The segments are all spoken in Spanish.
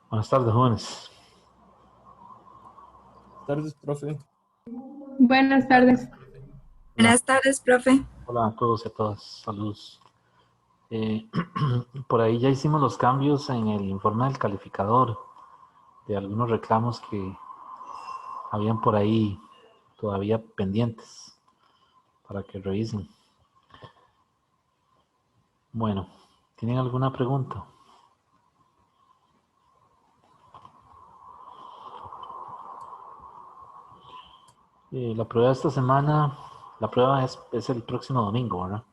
Buenas tardes, jóvenes. Tardes, profe. Buenas tardes. Hola, Buenas tardes, profe. hola a todos y a todas. Saludos. Eh, por ahí ya hicimos los cambios en el informe del calificador de algunos reclamos que habían por ahí todavía pendientes para que revisen. Bueno, ¿tienen alguna pregunta? La prueba de esta semana, la prueba es el próximo domingo, ¿verdad?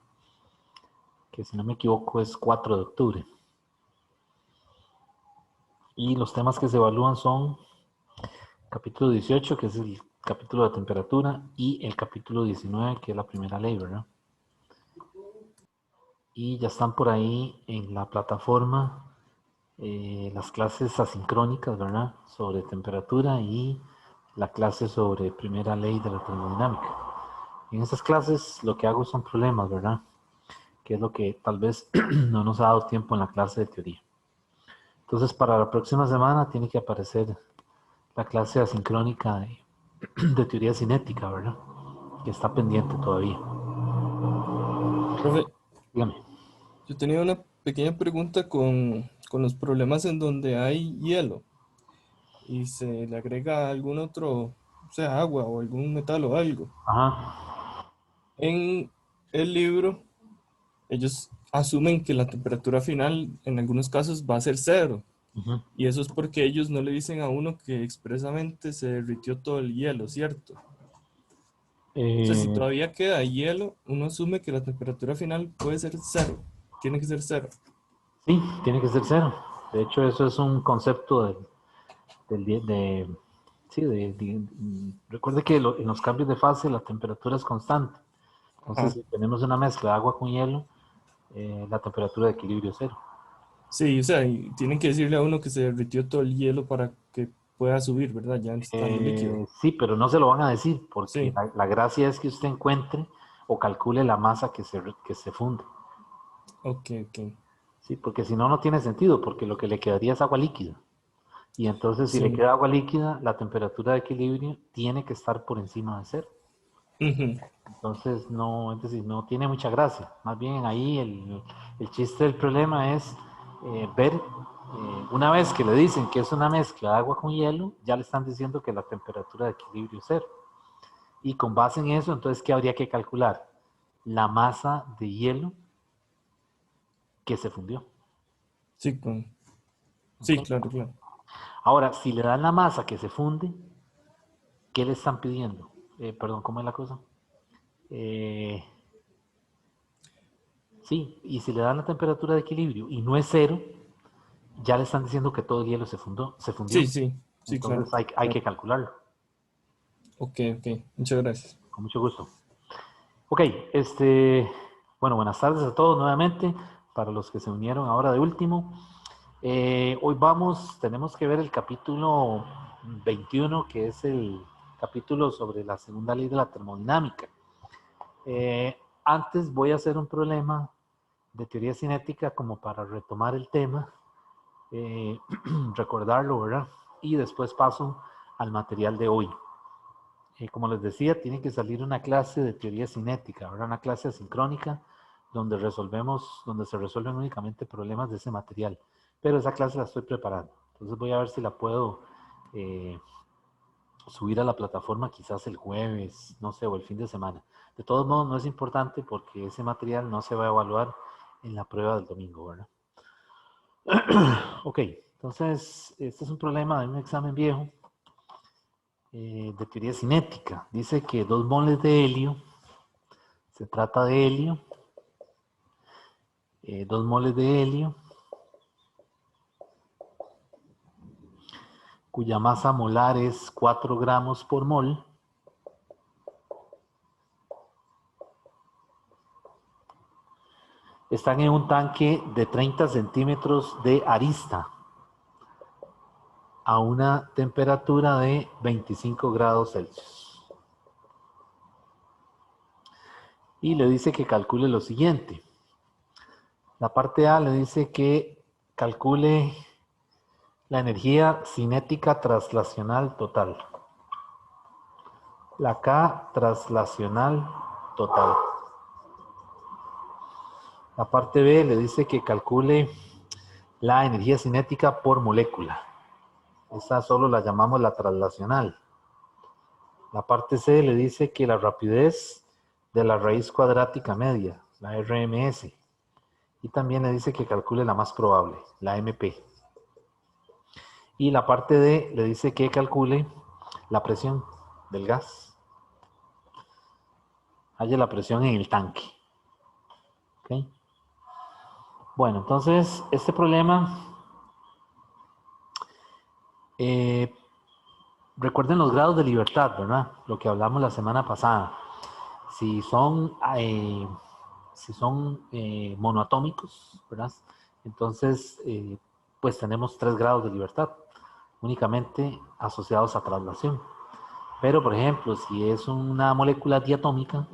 Que si no me equivoco es 4 de octubre. Y los temas que se evalúan son capítulo 18, que es el capítulo de temperatura, y el capítulo 19, que es la primera ley, ¿verdad? Y ya están por ahí en la plataforma las clases asincrónicas, ¿verdad? Sobre temperatura y la clase sobre primera ley de la termodinámica. En esas clases lo que hago son problemas, ¿verdad? Que es lo que tal vez no nos ha dado tiempo en la clase de teoría. Entonces, para la próxima semana tiene que aparecer la clase asincrónica de teoría cinética, ¿verdad? Que está pendiente todavía. Profe, Dígame. yo tenía una pequeña pregunta con los problemas en donde hay hielo y se le agrega algún otro, o sea, agua o algún metal o algo. Ajá. En el libro, ellos asumen que la temperatura final en algunos casos va a ser cero. Uh-huh. Y eso es porque ellos no le dicen a uno que expresamente se derritió todo el hielo, ¿cierto? O sea, si Eh, todavía queda hielo, uno asume que la temperatura final puede ser cero. Tiene que ser cero. sí, tiene que ser cero. De hecho, eso es un concepto sí, recuerde que en los cambios de fase la temperatura es constante. Entonces, Ajá. si tenemos una mezcla de agua con hielo, la temperatura de equilibrio es cero. Sí, o sea, y tienen que decirle a uno que se derritió todo el hielo para que pueda subir, ¿verdad? Ya estando líquido. Sí, pero no se lo van a decir porque Sí, la gracia es que usted encuentre o calcule la masa que se funde. ok, ok. Sí, porque si no, no tiene sentido, porque lo que le quedaría es agua líquida. Y entonces, si le Sí. queda agua líquida, la temperatura de equilibrio tiene que estar por encima de cero. Ujú. Entonces, no, es decir, no tiene mucha gracia. Más bien ahí el chiste del problema es ver, una vez que le dicen que es una mezcla de agua con hielo, ya le están diciendo que la temperatura de equilibrio es cero. Y con base en eso, entonces, ¿qué habría que calcular? La masa de hielo que se fundió. Sí, ¿Ok? sí, claro, claro. Ahora, si le dan la masa que se funde, ¿qué le están pidiendo? Perdón, ¿cómo es la cosa? Eh, sí, y si le dan la temperatura de equilibrio y no es cero, ya le están diciendo que todo el hielo se fundió. Sí, sí, sí, claro, Entonces hay que claro. calcularlo. Ok, ok. Muchas gracias. Con mucho gusto. Ok, bueno, buenas tardes a todos nuevamente, para los que se unieron ahora de último. Hoy tenemos que ver el capítulo 21, que es el capítulo sobre la segunda ley de la termodinámica. Antes voy a hacer un problema de teoría cinética como para retomar el tema, eh, recordarlo, ¿verdad? Y después paso al material de hoy. Como les decía, tiene que salir una clase de teoría cinética, ¿verdad? Una clase asincrónica donde se resuelven únicamente problemas de ese material. Pero esa clase la estoy preparando. Entonces voy a ver si la puedo eh, subir a la plataforma quizás el jueves, no sé, o el fin de semana. De todos modos, no es importante porque ese material no se va a evaluar en la prueba del domingo, ¿verdad? Ok, entonces, este es un problema de un examen viejo de teoría cinética. Dice que 2 moles de helio, se trata de helio, 2 moles de helio, cuya masa molar es 4 gramos por mol, están en un tanque de 30 centímetros de arista a una temperatura de 25 grados Celsius. Y le dice que calcule lo siguiente. La parte A le dice que calcule La energía cinética traslacional total. La K traslacional total. La parte B le dice que calcule la energía cinética por molécula. Esa solo la llamamos la traslacional. La parte C le dice que la rapidez de la raíz cuadrática media, la RMS. Y también le dice que calcule la más probable, la MP. Y la parte D le dice que calcule la presión del gas. Halle la presión en el tanque. ¿Ok? Bueno, entonces este problema, recuerden los grados de libertad, ¿verdad? Lo que hablamos la semana pasada. Si son monoatómicos, ¿verdad? Entonces, pues tenemos 3 grados de libertad, únicamente asociados a traslación. Pero, por ejemplo, si es una molécula diatómica,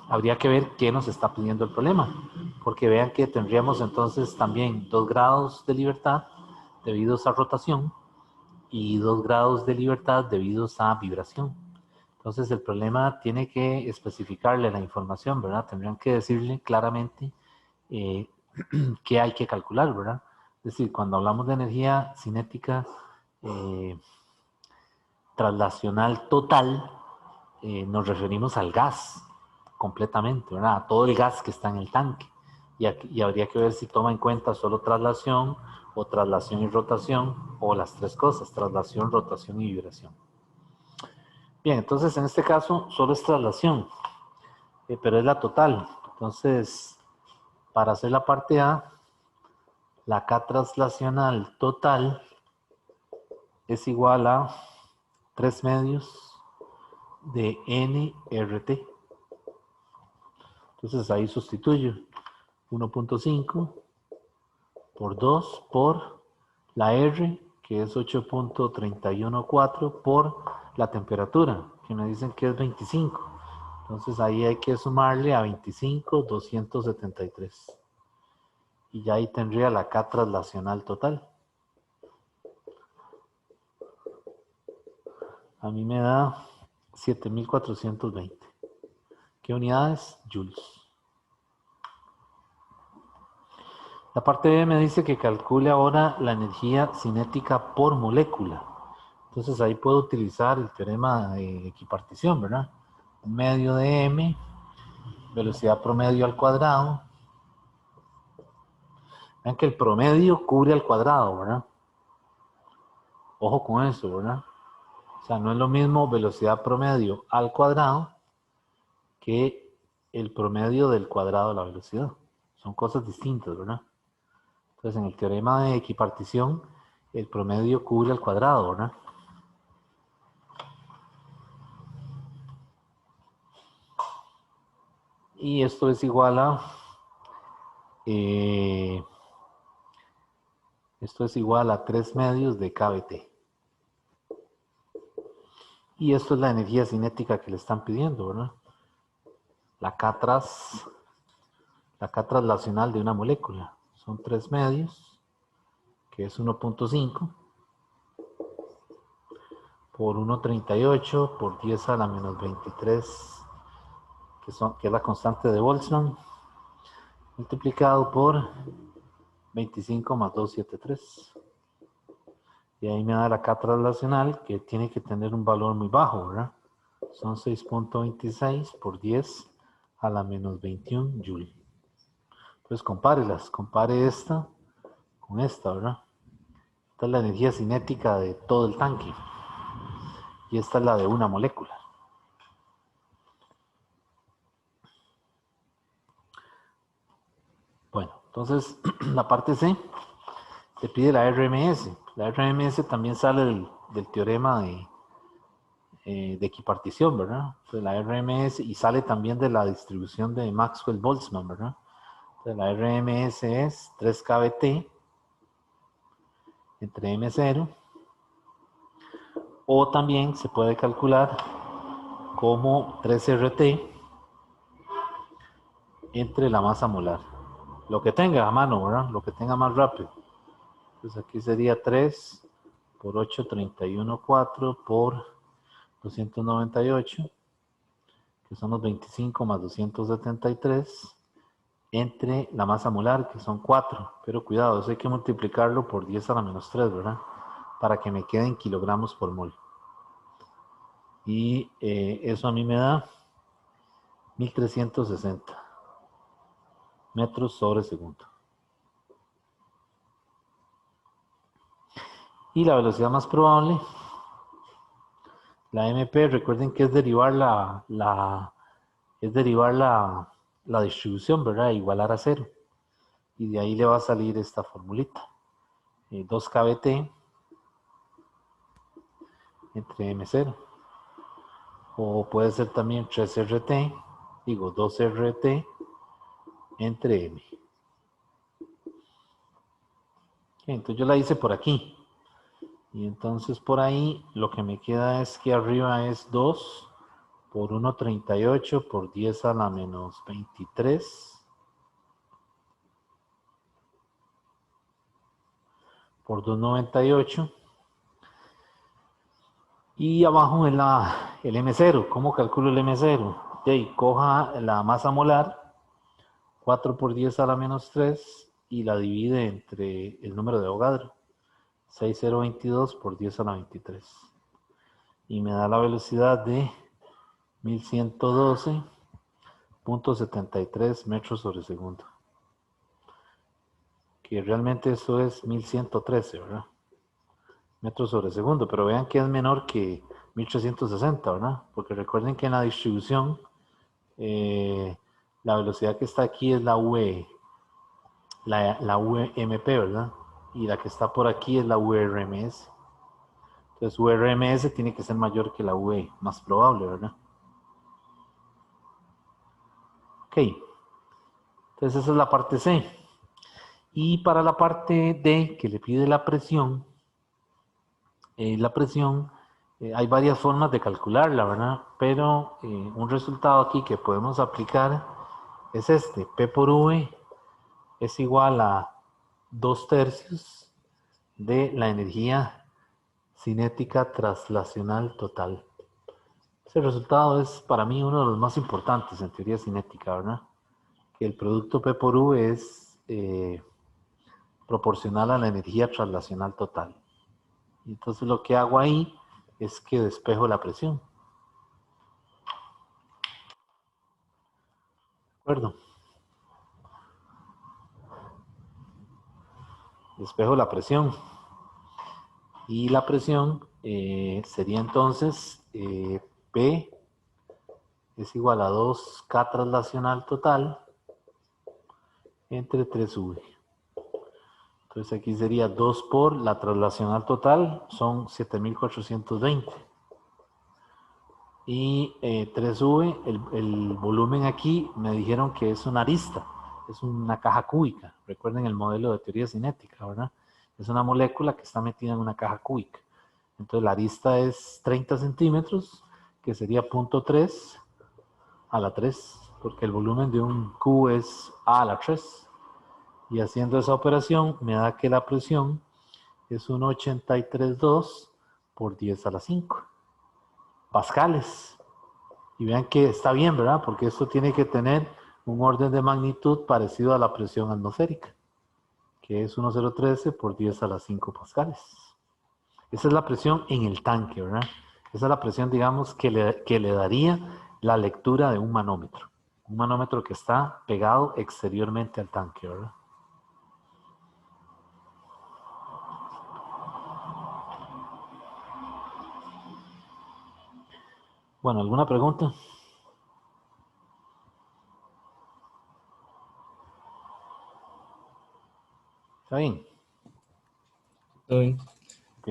habría que ver qué nos está pidiendo el problema, porque vean que tendríamos entonces también 2 grados de libertad debidos a rotación y 2 grados de libertad debidos a vibración. Entonces el problema tiene que especificarle la información, ¿verdad? Tendrían que decirle claramente qué hay que calcular, ¿verdad? Es decir, cuando hablamos de energía cinética traslacional total, nos referimos al gas completamente, ¿verdad? A todo el gas que está en el tanque. Y habría que ver si toma en cuenta solo traslación o traslación y rotación, o las 3 cosas, traslación, rotación y vibración. Bien, entonces en este caso solo es traslación, pero es la total. Entonces, para hacer la parte A, la K traslacional total es igual a 3 medios de nRT. Entonces ahí sustituyo 1.5 por 2 por la R, que es 8.314, por la temperatura, que me dicen que es 25. Entonces ahí hay que sumarle a 25, 273. Y ya ahí tendría la K traslacional total. A mí me da 7420. ¿Qué unidades? Joules. La parte B me dice que calcule ahora la energía cinética por molécula. Entonces ahí puedo utilizar el teorema de equipartición, ¿verdad? Un medio de m, velocidad promedio al cuadrado. Vean que el promedio cubre al cuadrado, ¿verdad? Ojo con eso, ¿verdad? O sea, no es lo mismo velocidad promedio al cuadrado que el promedio del cuadrado de la velocidad. Son cosas distintas, ¿verdad? Entonces, en el teorema de equipartición, el promedio cubre al cuadrado, ¿verdad? Y esto es igual a... esto es igual a 3 medios de kBt. Y esto es la energía cinética que le están pidiendo, ¿verdad? La K traslacional de una molécula. Son 3 medios, que es 1.5, por 1.38, por 10 a la menos 23, que es la constante de Boltzmann, multiplicado por 25 más 273. Y ahí me da la K traslacional, que tiene que tener un valor muy bajo, ¿verdad? Son 6.26 por 10 a la menos 21 Joule. Entonces compárelas, compare esta con esta, ¿verdad? Esta es la energía cinética de todo el tanque. Y esta es la de una molécula. Bueno, entonces la parte C te pide la RMS. La RMS también sale del teorema de equipartición, ¿verdad? Entonces la RMS, y sale también de la distribución de Maxwell-Boltzmann, ¿verdad? Entonces la RMS es 3 kBt entre M0, o también se puede calcular como 3 RT entre la masa molar. Lo que tenga a mano, ¿verdad? Lo que tenga más rápido. Entonces aquí sería 3 por 8, 31,4 por 298, que son los 25 más 273, entre la masa molar, que son 4. Pero cuidado, eso hay que multiplicarlo por 10 a la menos 3, ¿verdad? Para que me queden kilogramos por mol. Y eso a mí me da 1360 metros sobre segundo. Y la velocidad más probable, la MP, recuerden que es derivar la distribución, ¿verdad? Igualar a 0. Y de ahí le va a salir esta formulita. 2kBT entre M0. O puede ser también 3RT, digo 2RT entre M. Entonces yo la hice por aquí. Y entonces por ahí lo que me queda es que arriba es 2 por 1,38 por 10 a la menos 23 por 2,98. Y abajo el M0. ¿Cómo calculo el M0? Coja la masa molar, 4 por 10 a la menos 3, y la divide entre el número de Avogadro, 6022 por 10 a la 23. Y me da la velocidad de 1112,73 metros sobre segundo. Que realmente eso es 1113, ¿verdad? Metros sobre segundo, pero vean que es menor que 1360, ¿verdad? Porque recuerden que en la distribución la velocidad que está aquí es la UE, la UMP, ¿verdad? Y la que está por aquí es la URMS. Entonces URMS tiene que ser mayor que la UE, más probable, ¿verdad? Ok, entonces esa es la parte C. Y para la parte D, que le pide la presión, hay varias formas de calcularla, ¿verdad? Pero un resultado aquí que podemos aplicar es este: P por V es igual a 2/3 de la energía cinética traslacional total. Ese resultado es para mí uno de los más importantes en teoría cinética, ¿verdad? Que el producto P por V es proporcional a la energía traslacional total. Y entonces lo que hago ahí es que despejo la presión. ¿De acuerdo? Despejo la presión. Y la presión sería entonces P es igual a 2K traslacional total entre 3V. Entonces aquí sería 2 por la traslacional total, son 7420. Y 3V, el volumen aquí me dijeron que es una arista, es una caja cúbica. Recuerden el modelo de teoría cinética, ¿verdad? Es una molécula que está metida en una caja cúbica. Entonces la arista es 30 centímetros, que sería 0,3 a la 3, porque el volumen de un cubo es A a la 3. Y haciendo esa operación me da que la presión es 1,832 por 10 a la 5 pascales. Y vean que está bien, ¿verdad? Porque esto tiene que tener un orden de magnitud parecido a la presión atmosférica, que es 1,013 por 10 a la 5 pascales. Esa es la presión en el tanque, ¿verdad? Esa es la presión, digamos, que le daría la lectura de un manómetro. Un manómetro que está pegado exteriormente al tanque, ¿verdad? Bueno, ¿alguna pregunta? ¿Está bien? Está bien. Ok.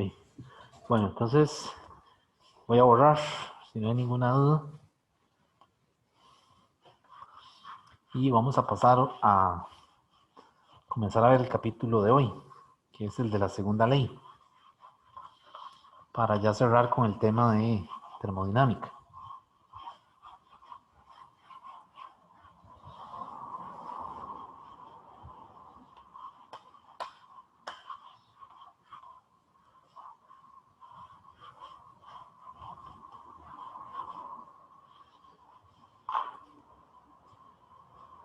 Bueno, entonces voy a borrar, si no hay ninguna duda. Y vamos a pasar a comenzar a ver el capítulo de hoy, que es el de la segunda ley, para ya cerrar con el tema de termodinámica.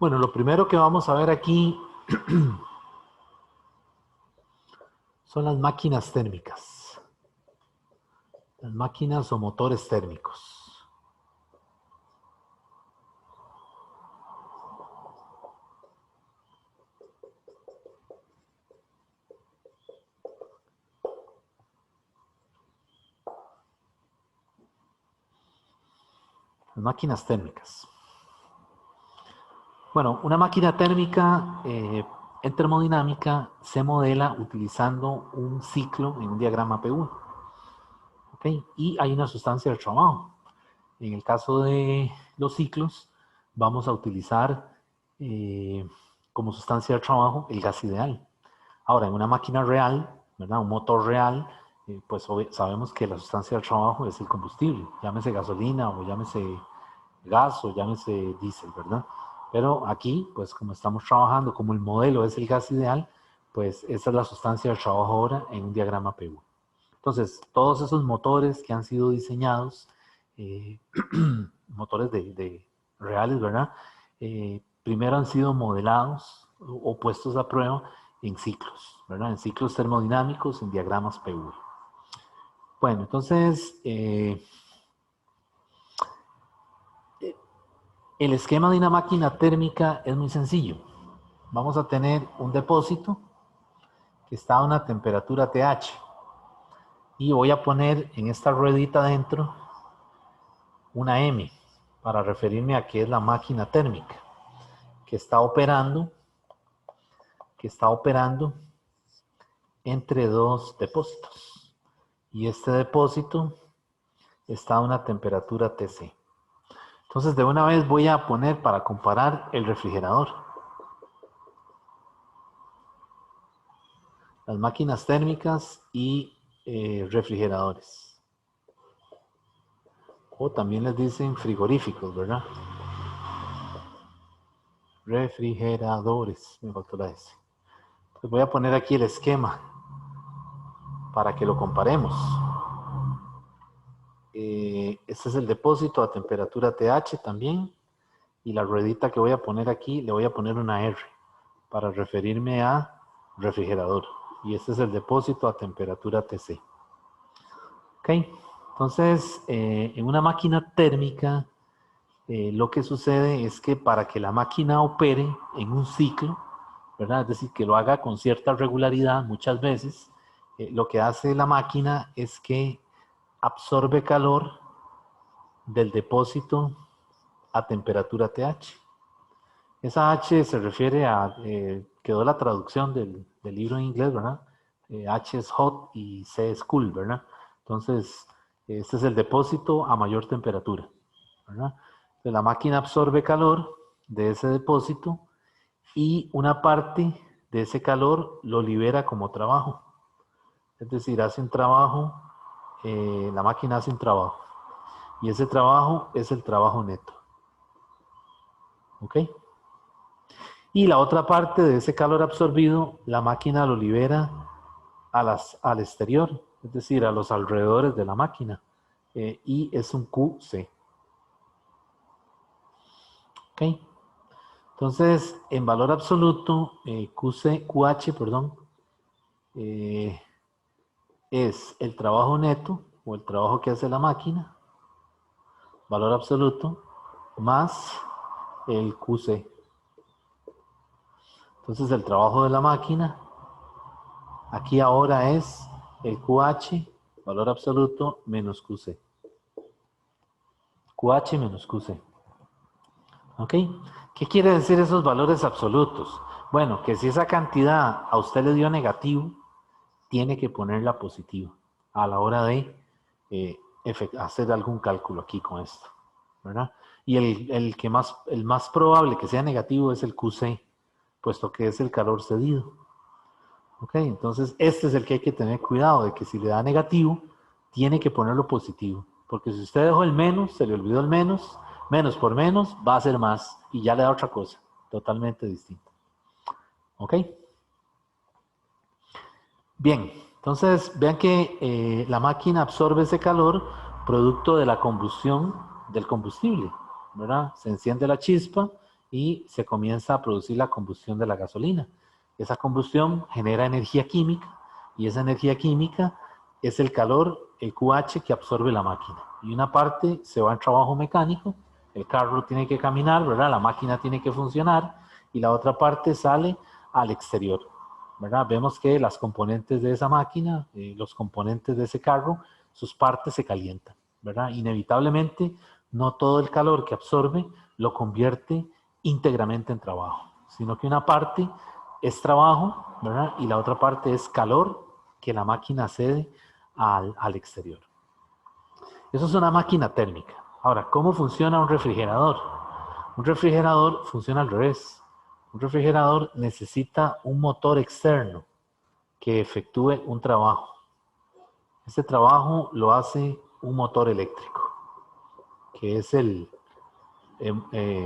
Bueno, lo primero que vamos a ver aquí son las máquinas térmicas. Las máquinas o motores térmicos. Las máquinas térmicas. Bueno, una máquina térmica en termodinámica se modela utilizando un ciclo en un diagrama P1. ¿Ok? Y hay una sustancia de trabajo. En el caso de los ciclos, vamos a utilizar como sustancia de trabajo el gas ideal. Ahora, en una máquina real, ¿verdad? Un motor real, pues sabemos que la sustancia de trabajo es el combustible, llámese gasolina o llámese gas o llámese diésel, ¿verdad? Pero aquí, pues como estamos trabajando, como el modelo es el gas ideal, pues esa es la sustancia de trabajo ahora en un diagrama P1. Entonces, todos esos motores que han sido diseñados, motores de reales, ¿verdad? Primero han sido modelados o puestos a prueba en ciclos, ¿verdad? En ciclos termodinámicos, en diagramas P1. Bueno, entonces, el esquema de una máquina térmica es muy sencillo. Vamos a tener un depósito que está a una temperatura TH. Y voy a poner en esta ruedita adentro una M para referirme a qué es la máquina térmica que está operando entre dos depósitos. Y este depósito está a una temperatura TC. Entonces, de una vez voy a poner para comparar el refrigerador. Las máquinas térmicas y refrigeradores. O también les dicen frigoríficos, ¿verdad? Refrigeradores. Me faltó la S. Entonces voy a poner aquí el esquema para que lo comparemos. Este es el depósito a temperatura TH también. Y la ruedita que voy a poner aquí, le voy a poner una R para referirme a refrigerador. Y este es el depósito a temperatura TC. Ok, entonces en una máquina térmica lo que sucede es que para que la máquina opere en un ciclo, ¿verdad? Es decir, que lo haga con cierta regularidad muchas veces, lo que hace la máquina es que absorbe calor del depósito a temperatura TH. Esa H se refiere a, quedó la traducción del libro en inglés, ¿verdad? H es hot y C es cool, ¿verdad? Entonces, este es el depósito a mayor temperatura, ¿verdad? Entonces, la máquina absorbe calor de ese depósito y una parte de ese calor lo libera como trabajo. Es decir, hace un trabajo, la máquina hace un trabajo. Y ese trabajo es el trabajo neto. ¿Ok? Y la otra parte de ese calor absorbido, la máquina lo libera al exterior, es decir, a los alrededores de la máquina. Y es un QC. ¿Ok? Entonces, en valor absoluto, QH, perdón, es el trabajo neto o el trabajo que hace la máquina, valor absoluto, más el QC. Entonces, el trabajo de la máquina, aquí ahora es el QH, valor absoluto, menos QC. QH menos QC. ¿Ok? ¿Qué quiere decir esos valores absolutos? Bueno, que si esa cantidad a usted le dio negativo, tiene que ponerla positiva a la hora de hacer algún cálculo aquí con esto, ¿verdad? Y el más probable que sea negativo es el QC, puesto que es el calor cedido. ¿Ok? Entonces, este es el que hay que tener cuidado, de que si le da negativo, tiene que ponerlo positivo. Porque si usted dejó el menos, se le olvidó el menos, menos por menos va a ser más y ya le da otra cosa, totalmente distinta. ¿Ok? Bien, entonces vean que la máquina absorbe ese calor producto de la combustión del combustible, ¿verdad? Se enciende la chispa y se comienza a producir la combustión de la gasolina. Esa combustión genera energía química y esa energía química es el calor, el QH que absorbe la máquina. Y una parte se va al trabajo mecánico, el carro tiene que caminar, ¿verdad? La máquina tiene que funcionar y la otra parte sale al exterior, ¿verdad? Vemos que las componentes de esa máquina, los componentes de ese carro, sus partes se calientan, ¿verdad? Inevitablemente, no todo el calor que absorbe lo convierte íntegramente en trabajo, sino que una parte es trabajo, ¿verdad? Y la otra parte es calor que la máquina cede al exterior. Eso es una máquina térmica. Ahora, ¿cómo funciona un refrigerador? Un refrigerador funciona al revés. Un refrigerador necesita un motor externo que efectúe un trabajo. Este trabajo lo hace un motor eléctrico, que es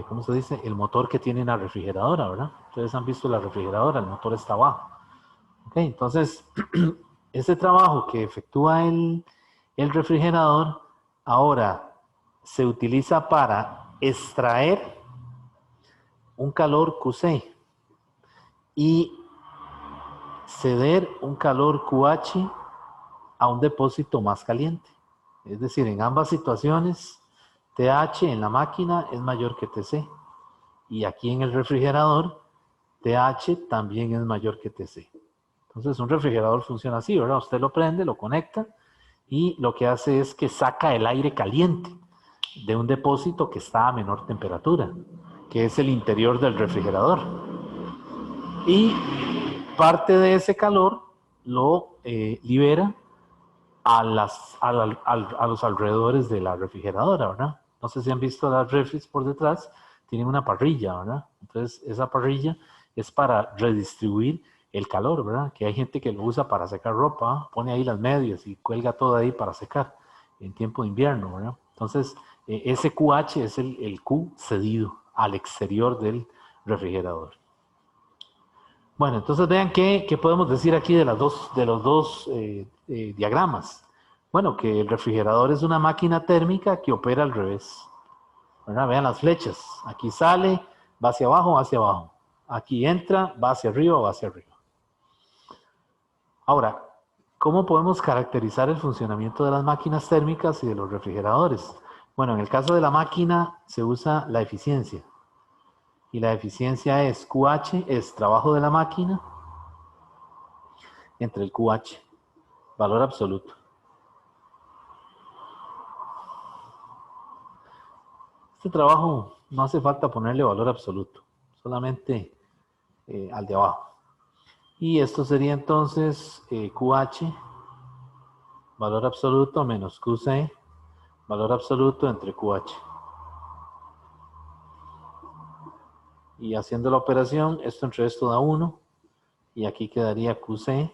¿cómo se dice? El motor que tiene una refrigeradora, ¿verdad? Ustedes han visto la refrigeradora, el motor está abajo. Ok, entonces, ese trabajo que efectúa el refrigerador ahora se utiliza para extraer un calor QC y ceder un calor QH a un depósito más caliente. Es decir, en ambas situaciones, TH en la máquina es mayor que TC. Y aquí en el refrigerador, TH también es mayor que TC. Entonces, un refrigerador funciona así, ¿verdad? Usted lo prende, lo conecta y lo que hace es que saca el aire caliente de un depósito que está a menor temperatura, que es el interior del refrigerador. Y parte de ese calor lo libera a los alrededores de la refrigeradora, ¿verdad? No sé si han visto las refris por detrás, tienen una parrilla, ¿verdad? Entonces, esa parrilla es para redistribuir el calor, ¿verdad? Que hay gente que lo usa para secar ropa, pone ahí las medias y cuelga todo ahí para secar en tiempo de invierno, ¿verdad? Entonces, ese QH es el Q cedido al exterior del refrigerador. Bueno, entonces vean qué podemos decir aquí de los dos diagramas. Bueno, que el refrigerador es una máquina térmica que opera al revés, ¿verdad? Vean las flechas. Aquí sale, va hacia abajo, va hacia abajo. Aquí entra, va hacia arriba, va hacia arriba. Ahora, ¿cómo podemos caracterizar el funcionamiento de las máquinas térmicas y de los refrigeradores? Bueno, en el caso de la máquina se usa la eficiencia. Y la eficiencia es QH, es trabajo de la máquina, entre el QH, valor absoluto. Este trabajo no hace falta ponerle valor absoluto, solamente al de abajo. Y esto sería entonces QH, valor absoluto, menos QC, valor absoluto entre QH. Y haciendo la operación, esto entre esto da 1, y aquí quedaría QC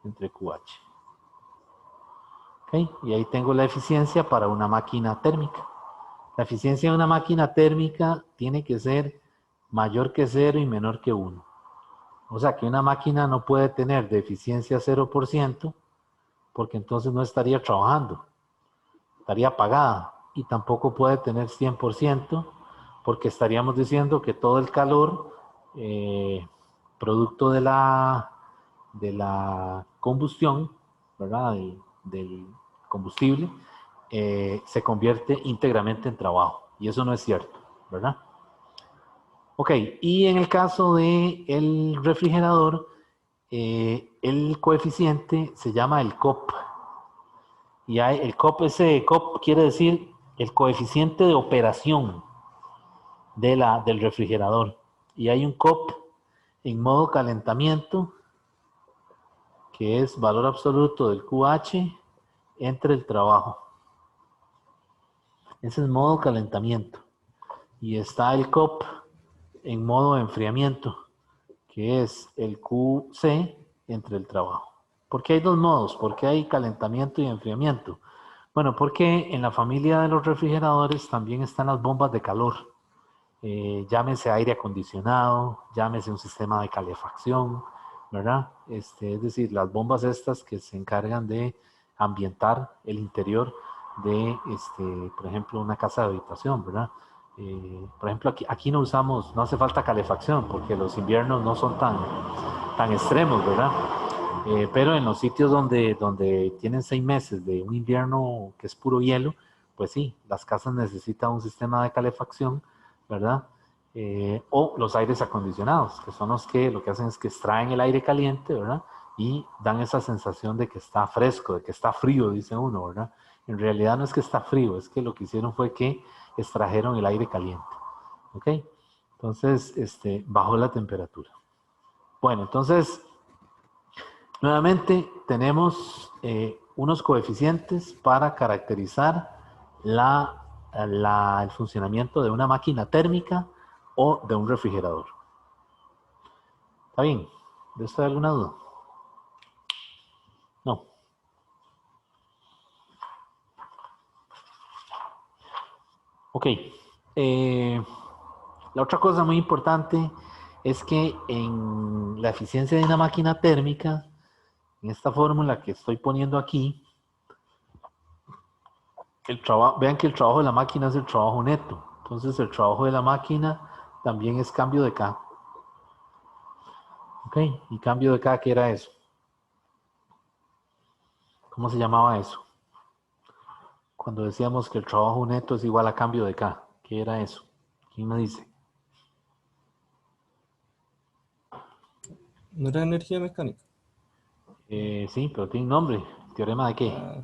entre QH. ¿Okay? Y ahí tengo la eficiencia para una máquina térmica. La eficiencia de una máquina térmica tiene que ser mayor que 0 y menor que 1. O sea que una máquina no puede tener de eficiencia 0%, porque entonces no estaría trabajando, estaría apagada. Y tampoco puede tener 100%, porque estaríamos diciendo que todo el calor producto de la combustión, ¿verdad? Del combustible, se convierte íntegramente en trabajo. Y eso no es cierto, ¿verdad? Ok, y en el caso del refrigerador, el coeficiente se llama el COP. Y el COP, ese COP quiere decir el coeficiente de operación del refrigerador. Y hay un COP en modo calentamiento, que es valor absoluto del QH entre el trabajo. Ese es modo calentamiento. Y está el COP en modo enfriamiento, que es el QC entre el trabajo. ¿Por qué hay dos modos? ¿Por qué hay calentamiento y enfriamiento? Bueno, porque en la familia de los refrigeradores también están las bombas de calor. Llámese aire acondicionado, llámese un sistema de calefacción, ¿verdad? Es decir, las bombas estas que se encargan de ambientar el interior de, por ejemplo, una casa de habitación, ¿verdad? Por ejemplo, aquí no hace falta calefacción porque los inviernos no son tan extremos, ¿verdad? Pero en los sitios donde tienen 6 meses de un invierno que es puro hielo, pues sí, las casas necesitan un sistema de calefacción, ¿verdad? O los aires acondicionados, que son los que lo que hacen es que extraen el aire caliente, ¿verdad? Y dan esa sensación de que está fresco, de que está frío, dice uno, ¿verdad? En realidad no es que está frío, es que lo que hicieron fue que extrajeron el aire caliente, ¿ok? Entonces, bajó la temperatura. Bueno, entonces, nuevamente tenemos unos coeficientes para caracterizar el funcionamiento de una máquina térmica o de un refrigerador. ¿Está bien? ¿De esto hay alguna duda? No. Ok. La otra cosa muy importante es que en la eficiencia de una máquina térmica, en esta fórmula que estoy poniendo aquí, vean que el trabajo de la máquina es el trabajo neto. Entonces el trabajo de la máquina también es cambio de K. Ok, y cambio de K, ¿qué era eso? ¿Cómo se llamaba eso? Cuando decíamos que el trabajo neto es igual a cambio de K, ¿qué era eso? ¿Quién me dice? ¿No era energía mecánica? Sí, pero tiene un nombre. ¿Teorema de qué? Ah,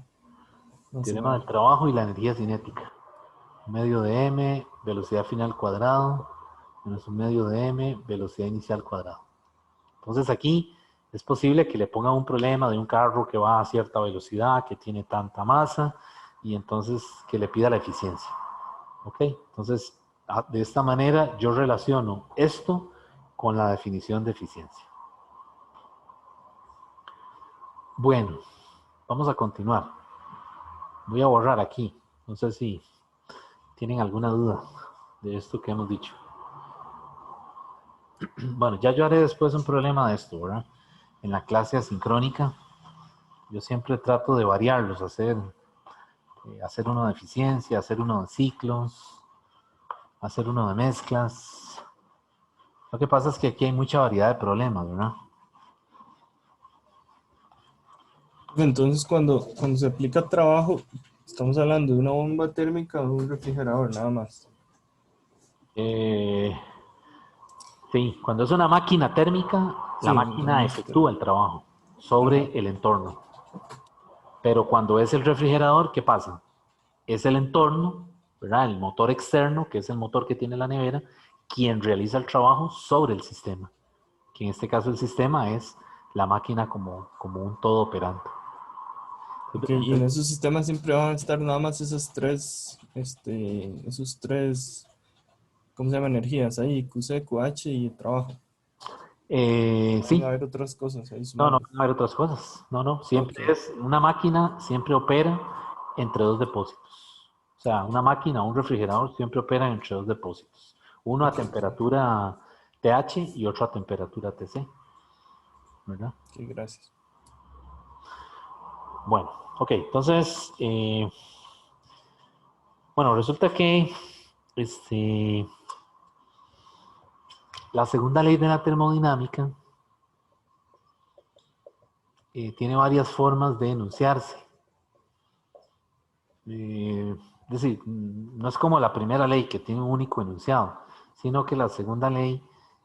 no sé, Teorema la del verdad. trabajo y la energía cinética. Un medio de m, velocidad final cuadrado, menos un medio de m, velocidad inicial cuadrado. Entonces aquí es posible que le ponga un problema de un carro que va a cierta velocidad, que tiene tanta masa, y entonces que le pida la eficiencia. ¿Ok? Entonces, de esta manera yo relaciono esto con la definición de eficiencia. Bueno, vamos a continuar. Voy a borrar aquí. No sé si tienen alguna duda de esto que hemos dicho. Bueno, ya yo haré después un problema de esto, ¿verdad? En la clase asincrónica, yo siempre trato de variarlos, hacer uno de eficiencia, hacer uno de ciclos, hacer uno de mezclas. Lo que pasa es que aquí hay mucha variedad de problemas, ¿verdad? Entonces, cuando se aplica trabajo, estamos hablando de una bomba térmica o de un refrigerador, nada más. Sí, cuando es una máquina térmica, la Sí, máquina una efectúa el trabajo Ajá, sobre el entorno. Pero cuando es el refrigerador, ¿qué pasa? Es el entorno, ¿verdad? El motor externo, que es el motor que tiene la nevera, quien realiza el trabajo sobre el sistema. Que en este caso el sistema es la máquina como un todo operante. ok, y en esos sistemas siempre van a estar nada más esos tres, ¿cómo se llama? Energías ahí, QC, QH y trabajo. Van a Sí, haber otras cosas no, adicionales. van a haber otras cosas. No, siempre Ok, es, una máquina siempre opera entre dos depósitos. O sea, una máquina o un refrigerador siempre opera entre dos depósitos. Uno a ok, ok, temperatura TH y otro a temperatura TC, ¿verdad? ok, gracias. Bueno, ok, entonces, bueno, resulta que la segunda ley de la termodinámica tiene varias formas de enunciarse. Es decir, no es como la primera ley que tiene un único enunciado, sino que la segunda ley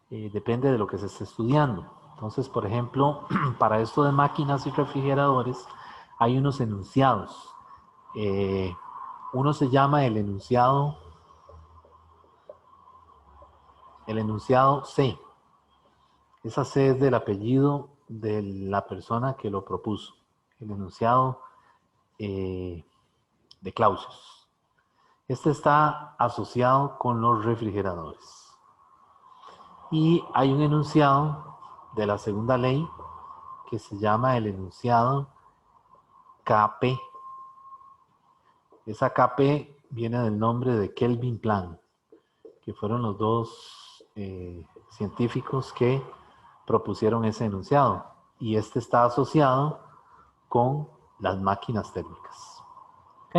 depende de lo que se esté estudiando. Entonces, por ejemplo, para esto de máquinas y refrigeradores hay unos enunciados. Eh, Uno se llama el enunciado C. Esa C es del apellido de la persona que lo propuso. El enunciado eh, de Clausius. Este está asociado con los refrigeradores. Y hay un enunciado de la segunda ley que se llama el enunciado KP. Esa KP viene del nombre de Kelvin Planck, que fueron los dos científicos que propusieron ese enunciado. Y este está asociado con las máquinas térmicas. ¿Ok?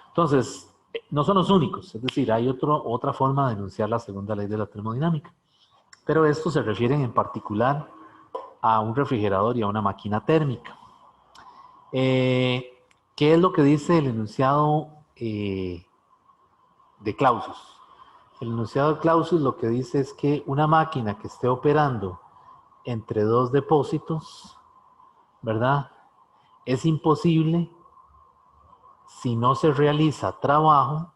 Entonces, no son los únicos, es decir, hay otra forma de enunciar la segunda ley de la termodinámica. Pero estos se refieren en particular a un refrigerador y a una máquina térmica. ¿Qué es lo que dice el enunciado de Clausius? El enunciado de Clausius lo que dice es que una máquina que esté operando entre dos depósitos, ¿verdad? Es imposible si no se realiza trabajo,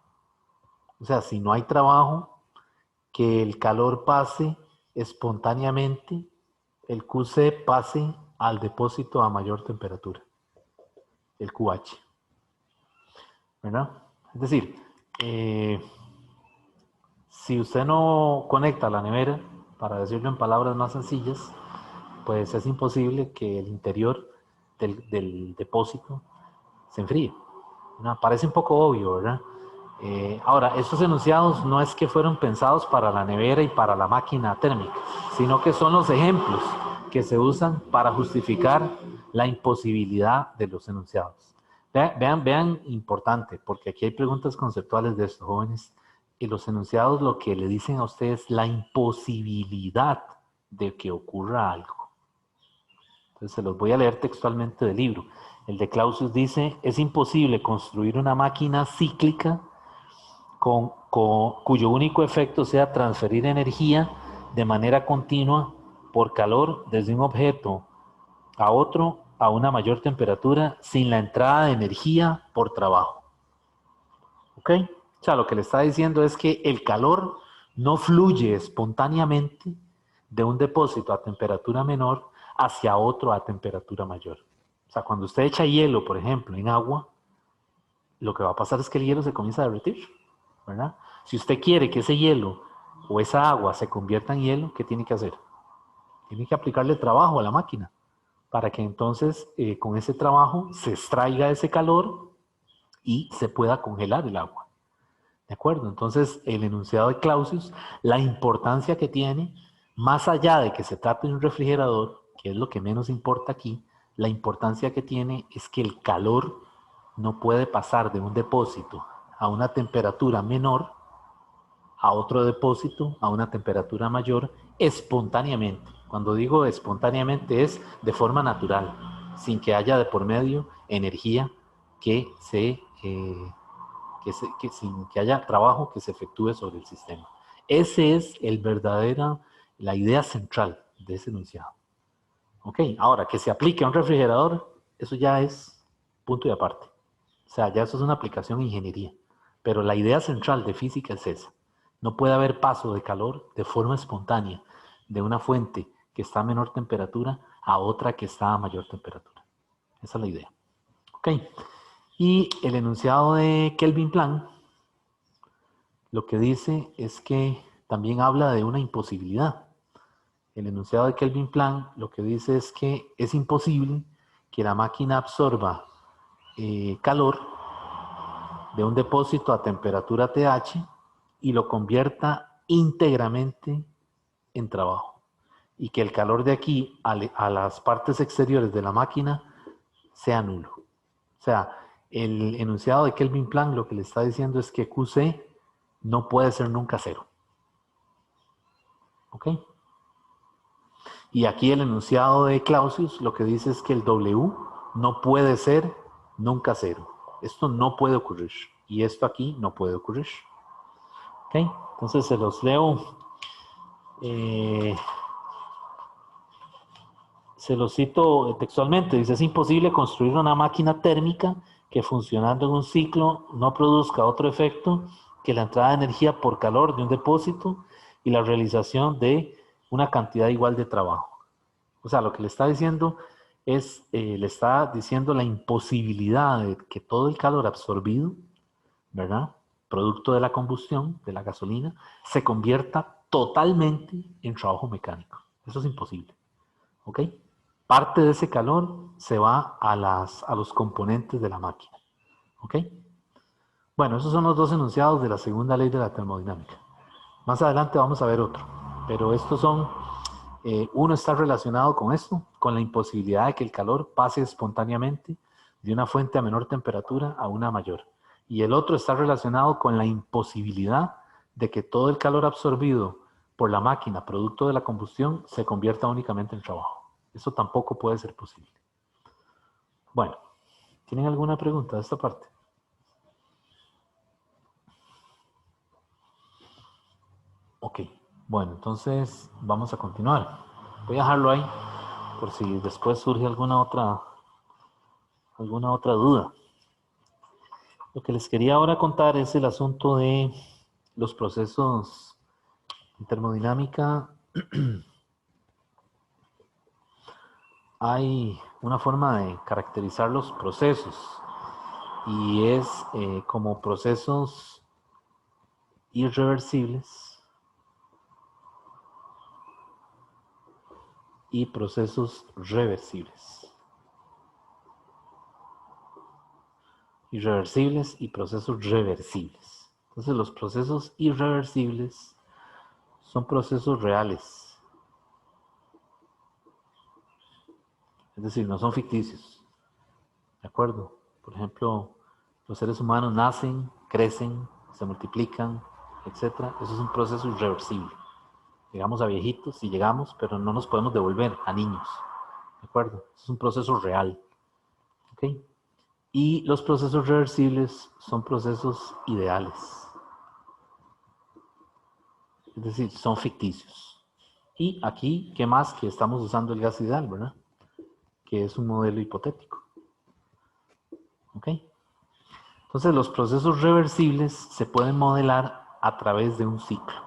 o sea, si no hay trabajo, que el calor pase espontáneamente, el QC pase al depósito a mayor temperatura, el QH, ¿verdad? Es decir, si usted no conecta la nevera, para decirlo en palabras más sencillas, pues es imposible que el interior del depósito se enfríe. ¿No? Parece un poco obvio, ¿verdad? Ahora, estos enunciados no es que fueron pensados para la nevera y para la máquina térmica, sino que son los ejemplos que se usan para justificar la imposibilidad de los enunciados. Vean, importante, porque aquí hay preguntas conceptuales de estos jóvenes, y los enunciados lo que le dicen a ustedes la imposibilidad de que ocurra algo. Entonces se los voy a leer textualmente del libro. El de Clausius dice, es imposible construir una máquina cíclica cuyo único efecto sea transferir energía de manera continua por calor desde un objeto a otro a una mayor temperatura sin la entrada de energía por trabajo. ¿Ok? O sea, lo que le está diciendo es que el calor no fluye espontáneamente de un depósito a temperatura menor hacia otro a temperatura mayor. O sea, cuando usted echa hielo, por ejemplo, en agua, lo que va a pasar es que el hielo se comienza a derretir, ¿verdad? Si usted quiere que ese hielo o esa agua se convierta en hielo, ¿qué tiene que hacer? Tiene que aplicarle trabajo a la máquina para que entonces con ese trabajo se extraiga ese calor y se pueda congelar el agua. ¿De acuerdo? Entonces, el enunciado de Clausius, la importancia que tiene, más allá de que se trate de un refrigerador, que es lo que menos importa aquí, la importancia que tiene es que el calor no puede pasar de un depósito a una temperatura menor a otro depósito a una temperatura mayor espontáneamente. Cuando digo espontáneamente es de forma natural, sin que haya de por medio energía sin que haya trabajo que se efectúe sobre el sistema. Ese es la idea central de ese enunciado. Ok, ahora que se aplique a un refrigerador, eso ya es punto y aparte. O sea, ya eso es una aplicación de ingeniería. Pero la idea central de física es esa. No puede haber paso de calor de forma espontánea de una fuente que está a menor temperatura a otra que está a mayor temperatura. Esa es la idea. Ok. Y el enunciado de Kelvin-Planck lo que dice es que también habla de una imposibilidad. El enunciado de Kelvin-Planck lo que dice es que es imposible que la máquina absorba calor de un depósito a temperatura TH y lo convierta íntegramente en trabajo. Y que el calor de aquí a las partes exteriores de la máquina sea nulo. O sea, el enunciado de Kelvin-Planck lo que le está diciendo es que QC no puede ser nunca cero. ¿Ok? Y aquí el enunciado de Clausius lo que dice es que el W no puede ser nunca cero. Esto no puede ocurrir. Y esto aquí no puede ocurrir. ¿Ok? Entonces se los leo. Se los cito textualmente. Dice, es imposible construir una máquina térmica que funcionando en un ciclo no produzca otro efecto que la entrada de energía por calor de un depósito y la realización de una cantidad igual de trabajo. O sea, lo que le está diciendo es, le está diciendo la imposibilidad de que todo el calor absorbido, ¿verdad? Producto de la combustión, de la gasolina, se convierta totalmente en trabajo mecánico. Eso es imposible. ¿Ok? Parte de ese calor se va a los componentes de la máquina. ¿Ok? Bueno, esos son los dos enunciados de la segunda ley de la termodinámica. Más adelante vamos a ver otro. Pero estos son, uno está relacionado con esto, con la imposibilidad de que el calor pase espontáneamente de una fuente a menor temperatura a una mayor. Y el otro está relacionado con la imposibilidad de que todo el calor absorbido por la máquina, producto de la combustión, se convierta únicamente en trabajo. Eso tampoco puede ser posible. Bueno, ¿tienen alguna pregunta de esta parte? Ok, bueno, entonces vamos a continuar. Voy a dejarlo ahí por si después surge alguna otra duda. Lo que les quería ahora contar es el asunto de los procesos en termodinámica. Hay una forma de caracterizar los procesos y es como procesos irreversibles y procesos reversibles. Irreversibles y procesos reversibles. Entonces los procesos irreversibles son procesos reales. Es decir, no son ficticios. ¿De acuerdo? Por ejemplo, los seres humanos nacen, crecen, se multiplican, etc. Eso es un proceso irreversible. Llegamos a viejitos y llegamos, pero no nos podemos devolver a niños. ¿De acuerdo? Eso es un proceso real. ¿Ok? Y los procesos reversibles son procesos ideales. Es decir, son ficticios. Y aquí, ¿qué más? Que estamos usando el gas ideal, ¿verdad? Que es un modelo hipotético. ¿Ok? Entonces, los procesos reversibles se pueden modelar a través de un ciclo.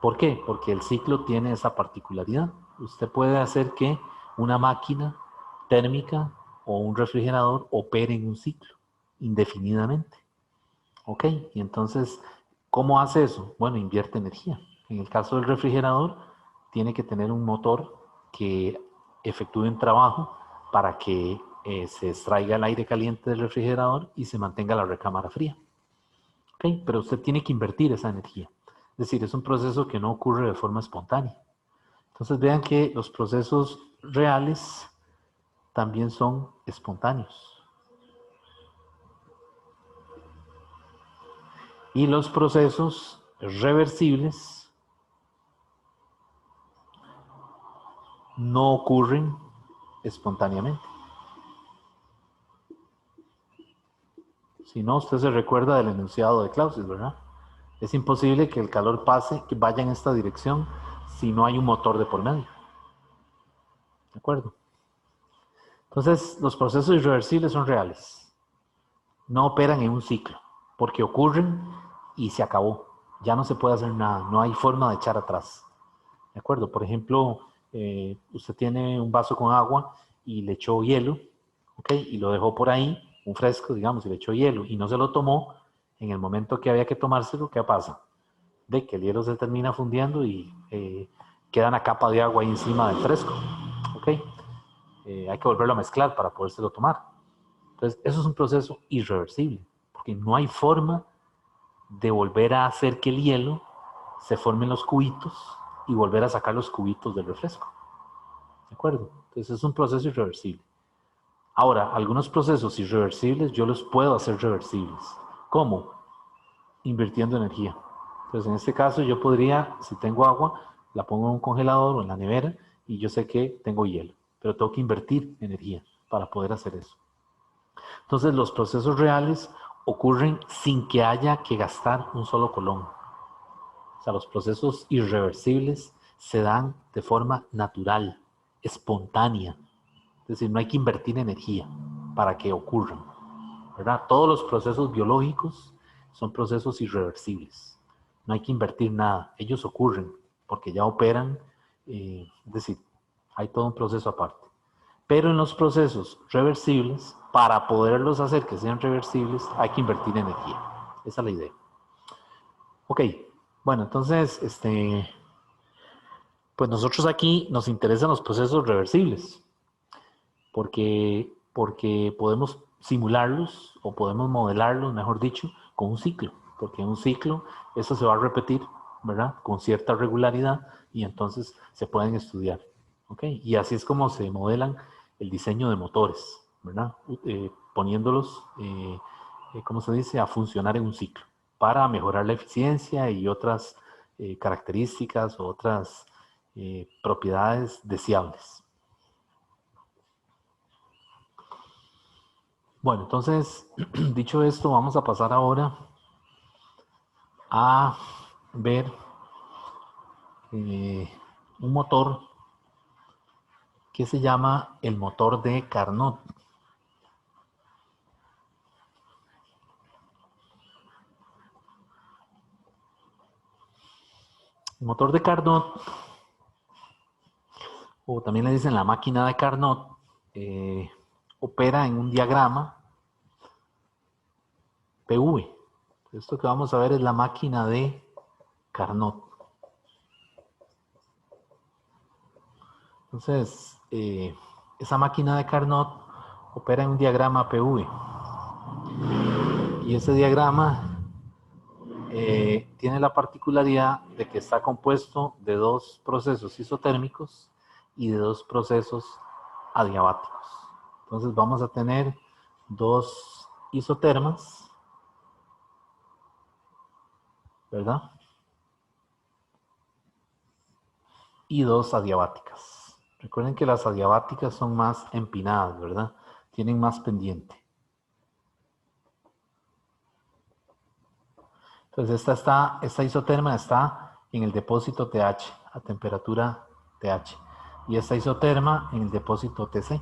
¿Por qué? Porque el ciclo tiene esa particularidad. Usted puede hacer que una máquina térmica o un refrigerador opere en un ciclo indefinidamente. ¿Ok? Y entonces, ¿cómo hace eso? Bueno, invierte energía. En el caso del refrigerador, tiene que tener un motor que efectúe un trabajo para que se extraiga el aire caliente del refrigerador y se mantenga la recámara fría. ¿Ok? Pero usted tiene que invertir esa energía. Es decir, es un proceso que no ocurre de forma espontánea. Entonces vean que los procesos reales también son espontáneos. Y los procesos reversibles no ocurren espontáneamente. Si no, usted se recuerda del enunciado de Clausius, ¿verdad? Es imposible que el calor pase, que vaya en esta dirección, si no hay un motor de por medio. ¿De acuerdo? Entonces, los procesos irreversibles son reales. No operan en un ciclo, porque ocurren y se acabó. Ya no se puede hacer nada, no hay forma de echar atrás. ¿De acuerdo? Por ejemplo, usted tiene un vaso con agua y le echó hielo, ¿ok? Y lo dejó por ahí, un fresco, digamos, y le echó hielo y no se lo tomó. En el momento que había que tomárselo, ¿qué pasa? De que el hielo se termina fundiendo y queda una capa de agua ahí encima del fresco, ¿ok? Hay que volverlo a mezclar para podérselo tomar. Entonces, eso es un proceso irreversible, porque no hay forma de volver a hacer que el hielo se formen los cubitos y volver a sacar los cubitos del refresco. ¿De acuerdo? Entonces es un proceso irreversible. Ahora, algunos procesos irreversibles yo los puedo hacer reversibles. ¿Cómo? Invirtiendo energía. Entonces en este caso yo podría, si tengo agua, la pongo en un congelador o en la nevera y yo sé que tengo hielo, pero tengo que invertir energía para poder hacer eso. Entonces los procesos reales ocurren sin que haya que gastar un solo colón. O sea, los procesos irreversibles se dan de forma natural, espontánea. Es decir, no hay que invertir energía para que ocurran, ¿verdad? Todos los procesos biológicos son procesos irreversibles. No hay que invertir nada. Ellos ocurren porque ya operan. Es decir, hay todo un proceso aparte. Pero en los procesos reversibles, para poderlos hacer que sean reversibles, hay que invertir energía. Esa es la idea. Ok, bueno, entonces, pues nosotros aquí nos interesan los procesos reversibles, porque podemos simularlos o podemos modelarlos, mejor dicho, con un ciclo, porque en un ciclo eso se va a repetir, ¿verdad? Con cierta regularidad y entonces se pueden estudiar, ¿ok? Y así es como se modelan el diseño de motores, ¿verdad? Poniéndolos ¿cómo se dice?, a funcionar en un ciclo para mejorar la eficiencia y otras características o otras propiedades deseables. Bueno, entonces, dicho esto, vamos a pasar ahora a ver un motor que se llama el motor de Carnot. El motor de Carnot, o también le dicen la máquina de Carnot, opera en un diagrama PV. Esto que vamos a ver es la máquina de Carnot. Entonces, esa máquina de Carnot opera en un diagrama PV. Y ese diagrama tiene la particularidad de que está compuesto de dos procesos isotérmicos y de dos procesos adiabáticos. Entonces vamos a tener dos isotermas, ¿verdad? Y dos adiabáticas. Recuerden que las adiabáticas son más empinadas, ¿verdad? Tienen más pendiente. Entonces esta isoterma está en el depósito TH, a temperatura TH. Y esta isoterma en el depósito TC.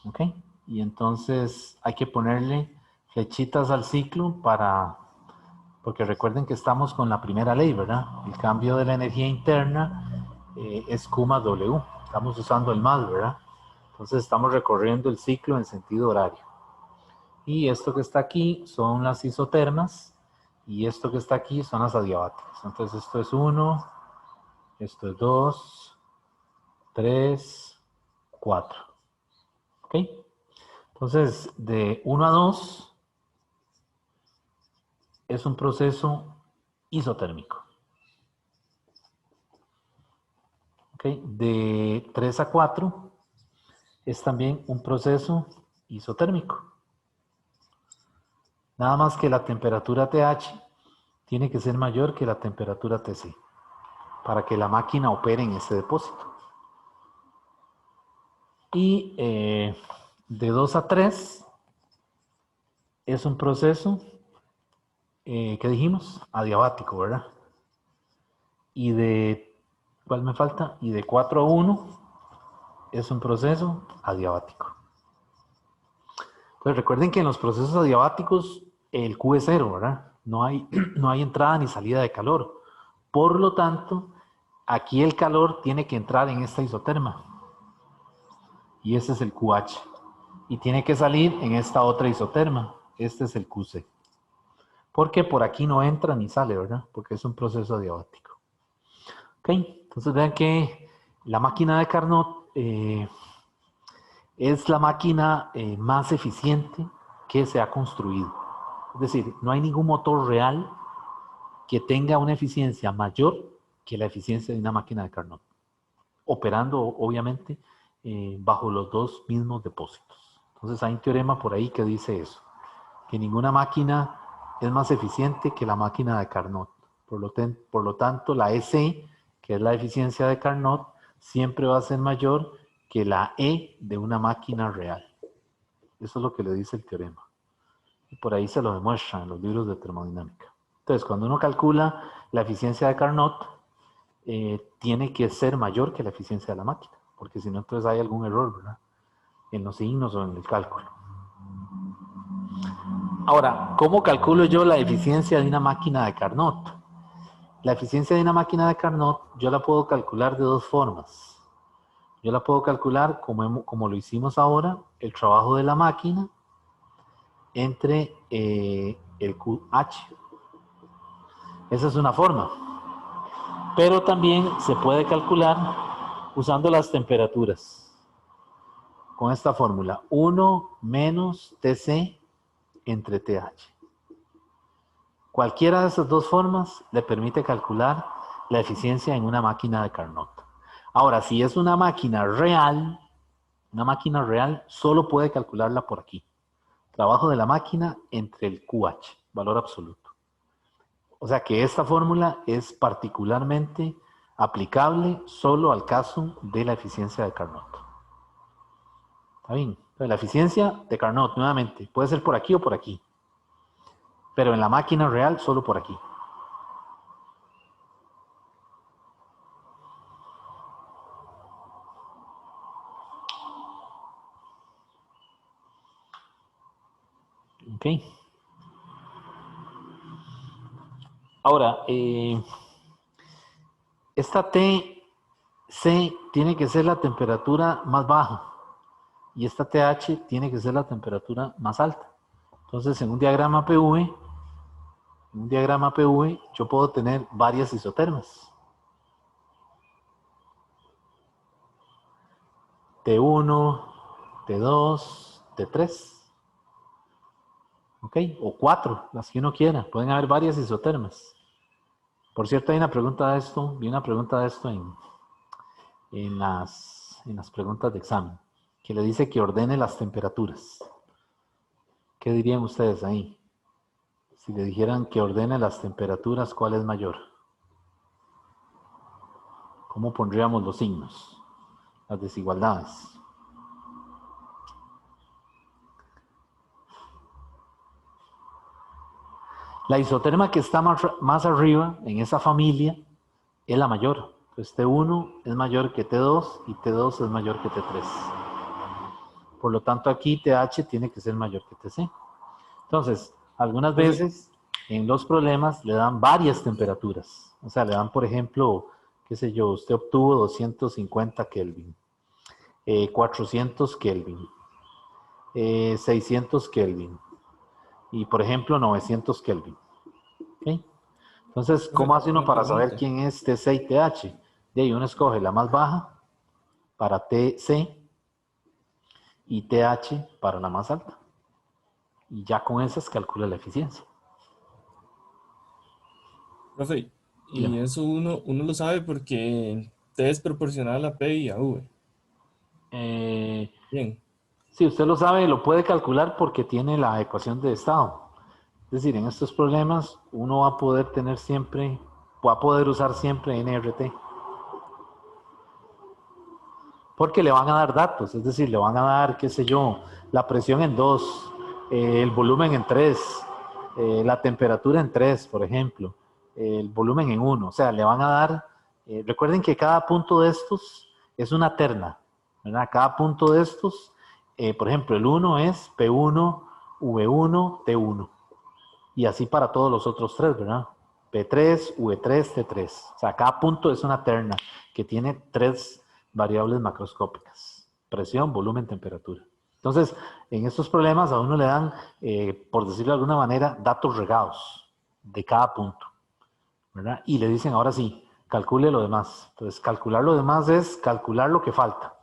¿Ok? Y entonces hay que ponerle flechitas al ciclo porque recuerden que estamos con la primera ley, ¿verdad? El cambio de la energía interna es Q más W. Estamos usando el más, ¿verdad? Entonces estamos recorriendo el ciclo en sentido horario. Y esto que está aquí son las isotermas. Y esto que está aquí son las adiabáticas. Entonces esto es 1, esto es 2, 3, 4. ¿Ok? Entonces, de 1 a 2 es un proceso isotérmico. ¿Ok? De 3 a 4 es también un proceso isotérmico. Nada más que la temperatura TH tiene que ser mayor que la temperatura TC para que la máquina opere en ese depósito. Y de 2 a 3 es un proceso, ¿qué dijimos? Adiabático, ¿verdad? Y de, ¿cuál me falta? Y de 4 a 1 es un proceso adiabático. Entonces recuerden que en los procesos adiabáticos el Q es 0, ¿verdad? No hay entrada ni salida de calor. Por lo tanto, aquí el calor tiene que entrar en esta isoterma. Y ese es el QH. Y tiene que salir en esta otra isoterma. Este es el QC. Porque por aquí no entra ni sale, ¿verdad? Porque es un proceso adiabático. Ok, entonces vean que la máquina de Carnot es la máquina más eficiente que se ha construido. Es decir, no hay ningún motor real que tenga una eficiencia mayor que la eficiencia de una máquina de Carnot, operando obviamente bajo los dos mismos depósitos. Entonces hay un teorema por ahí que dice eso, que ninguna máquina es más eficiente que la máquina de Carnot. Por lo tanto, la EC, que es la eficiencia de Carnot, siempre va a ser mayor que la E de una máquina real. Eso es lo que le dice el teorema. Y por ahí se lo demuestra en los libros de termodinámica. Entonces, cuando uno calcula la eficiencia de Carnot, tiene que ser mayor que la eficiencia de la máquina, porque si no, entonces hay algún error, ¿verdad? En los signos o en el cálculo. Ahora, ¿cómo calculo yo la eficiencia de una máquina de Carnot? La eficiencia de una máquina de Carnot yo la puedo calcular de dos formas. Yo la puedo calcular como lo hicimos ahora, el trabajo de la máquina entre el QH. Esa es una forma. Pero también se puede calcular usando las temperaturas. Con esta fórmula, 1 menos TC entre TH. Cualquiera de esas dos formas le permite calcular la eficiencia en una máquina de Carnot. Ahora, si es una máquina real solo puede calcularla por aquí. Trabajo de la máquina entre el QH, valor absoluto. O sea que esta fórmula es particularmente aplicable solo al caso de la eficiencia de Carnot. ¿Está bien? Entonces, la eficiencia de Carnot, nuevamente, puede ser por aquí o por aquí. Pero en la máquina real, solo por aquí. ¿Ok? Ahora, esta TC tiene que ser la temperatura más baja y esta TH tiene que ser la temperatura más alta. Entonces, en un diagrama PV, yo puedo tener varias isotermas. T1, T2, T3. ¿Ok? O 4, las que uno quiera. Pueden haber varias isotermas. Por cierto, hay una pregunta de esto, vi una pregunta de esto en las preguntas de examen, que le dice que ordene las temperaturas. ¿Qué dirían ustedes ahí? Si le dijeran que ordene las temperaturas, ¿cuál es mayor? ¿Cómo pondríamos los signos? Las desigualdades. La isoterma que está más arriba en esa familia es la mayor. Entonces T1 es mayor que T2 y T2 es mayor que T3. Por lo tanto aquí TH tiene que ser mayor que TC. Entonces, algunas veces en los problemas le dan varias temperaturas. O sea, le dan, por ejemplo, qué sé yo, usted obtuvo 250 Kelvin, 400 Kelvin, 600 Kelvin y, por ejemplo, 900 Kelvin. ¿Okay? Entonces, ¿cómo hace uno para saber quién es TC y TH? De ahí uno escoge la más baja para TC y TH para la más alta. Y ya con esas calcula la eficiencia. Profe, y Dígame. eso uno lo sabe porque T es proporcional a P y a V. Bien. Si usted lo sabe, lo puede calcular porque tiene la ecuación de estado. Es decir, en estos problemas uno va a poder tener siempre, va a poder usar siempre NRT. Porque le van a dar datos, es decir, le van a dar, qué sé yo, la presión en 2, el volumen en 3, la temperatura en 3, por ejemplo, el volumen en 1. O sea, le van a dar, recuerden que cada punto de estos es una terna, ¿verdad? Cada punto de estos, por ejemplo, el 1 es P1, V1, T1. Y así para todos los otros tres, ¿verdad? P3, V3, T3. O sea, cada punto es una terna que tiene 3 variables macroscópicas: presión, volumen, temperatura. Entonces, en estos problemas a uno le dan, por decirlo de alguna manera, datos regados de cada punto, ¿verdad? Y le dicen, ahora sí, calcule lo demás. Entonces, calcular lo demás es calcular lo que falta.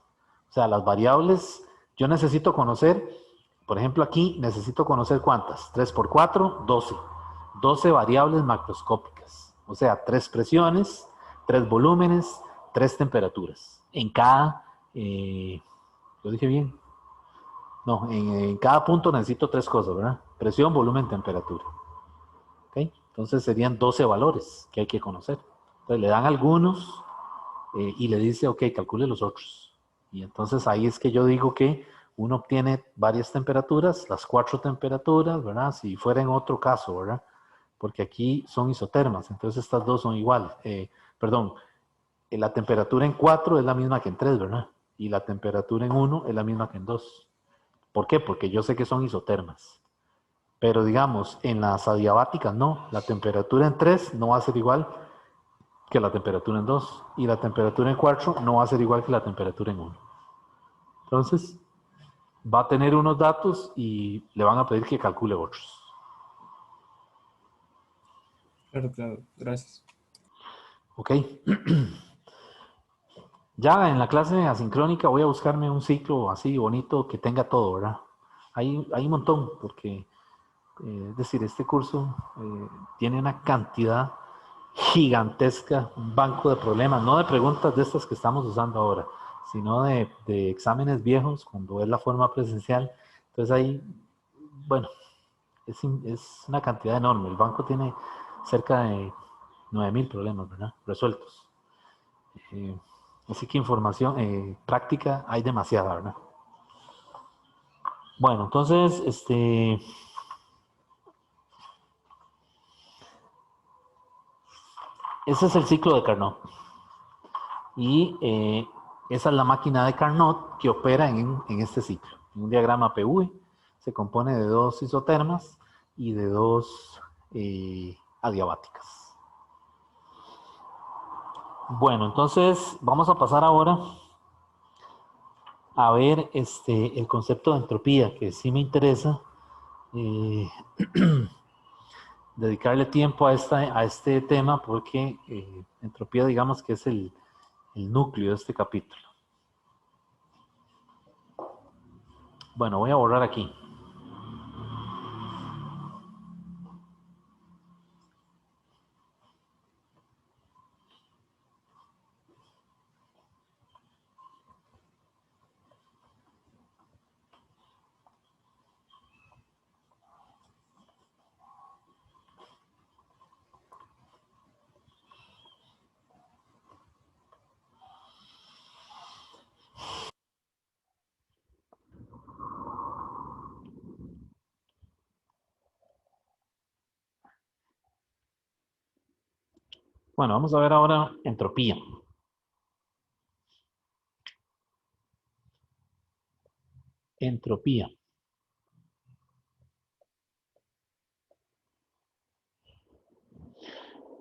O sea, las variables, yo necesito conocer, por ejemplo, aquí necesito conocer cuántas. 3 por 4, 12. 12 variables macroscópicas. O sea, 3 presiones, 3 volúmenes, 3 temperaturas. En cada, ¿lo dije bien? No, en cada punto necesito 3 cosas, ¿verdad? Presión, volumen, temperatura. ¿Ok? Entonces serían 12 valores que hay que conocer. Entonces le dan algunos y le dice, ok, calcule los otros. Y entonces ahí es que yo digo que uno obtiene varias temperaturas, las 4 temperaturas, ¿verdad? Si fuera en otro caso, ¿verdad? Porque aquí son isotermas, entonces estas dos son iguales. Perdón, la temperatura en 4 es la misma que en 3, ¿verdad? Y la temperatura en 1 es la misma que en 2. ¿Por qué? Porque yo sé que son isotermas. Pero digamos, en las adiabáticas no. La temperatura en 3 no va a ser igual que la temperatura en 2. Y la temperatura en 4 no va a ser igual que la temperatura en 1. Entonces, va a tener unos datos y le van a pedir que calcule otros. Claro, claro. Gracias. Ok. Ya en la clase asincrónica voy a buscarme un ciclo así bonito que tenga todo, ¿verdad? Hay un montón, porque, es decir, este curso tiene una cantidad gigantesca, un banco de problemas, no de preguntas de estas que estamos usando ahora, sino de exámenes viejos, cuando es la forma presencial. Entonces hay bueno, es una cantidad enorme. El banco tiene cerca de 9.000 problemas, ¿verdad? Resueltos. Así que información práctica hay demasiada, ¿verdad? Bueno, entonces, ese es el ciclo de Carnot. Y esa es la máquina de Carnot que opera en este ciclo. En un diagrama PV se compone de dos isotermas y de dos adiabáticas. Bueno, entonces vamos a pasar ahora a ver el concepto de entropía, que sí me interesa dedicarle tiempo a este tema porque entropía, digamos que es el núcleo de este capítulo. Bueno, voy a borrar aquí. Bueno, vamos a ver ahora entropía. Entropía.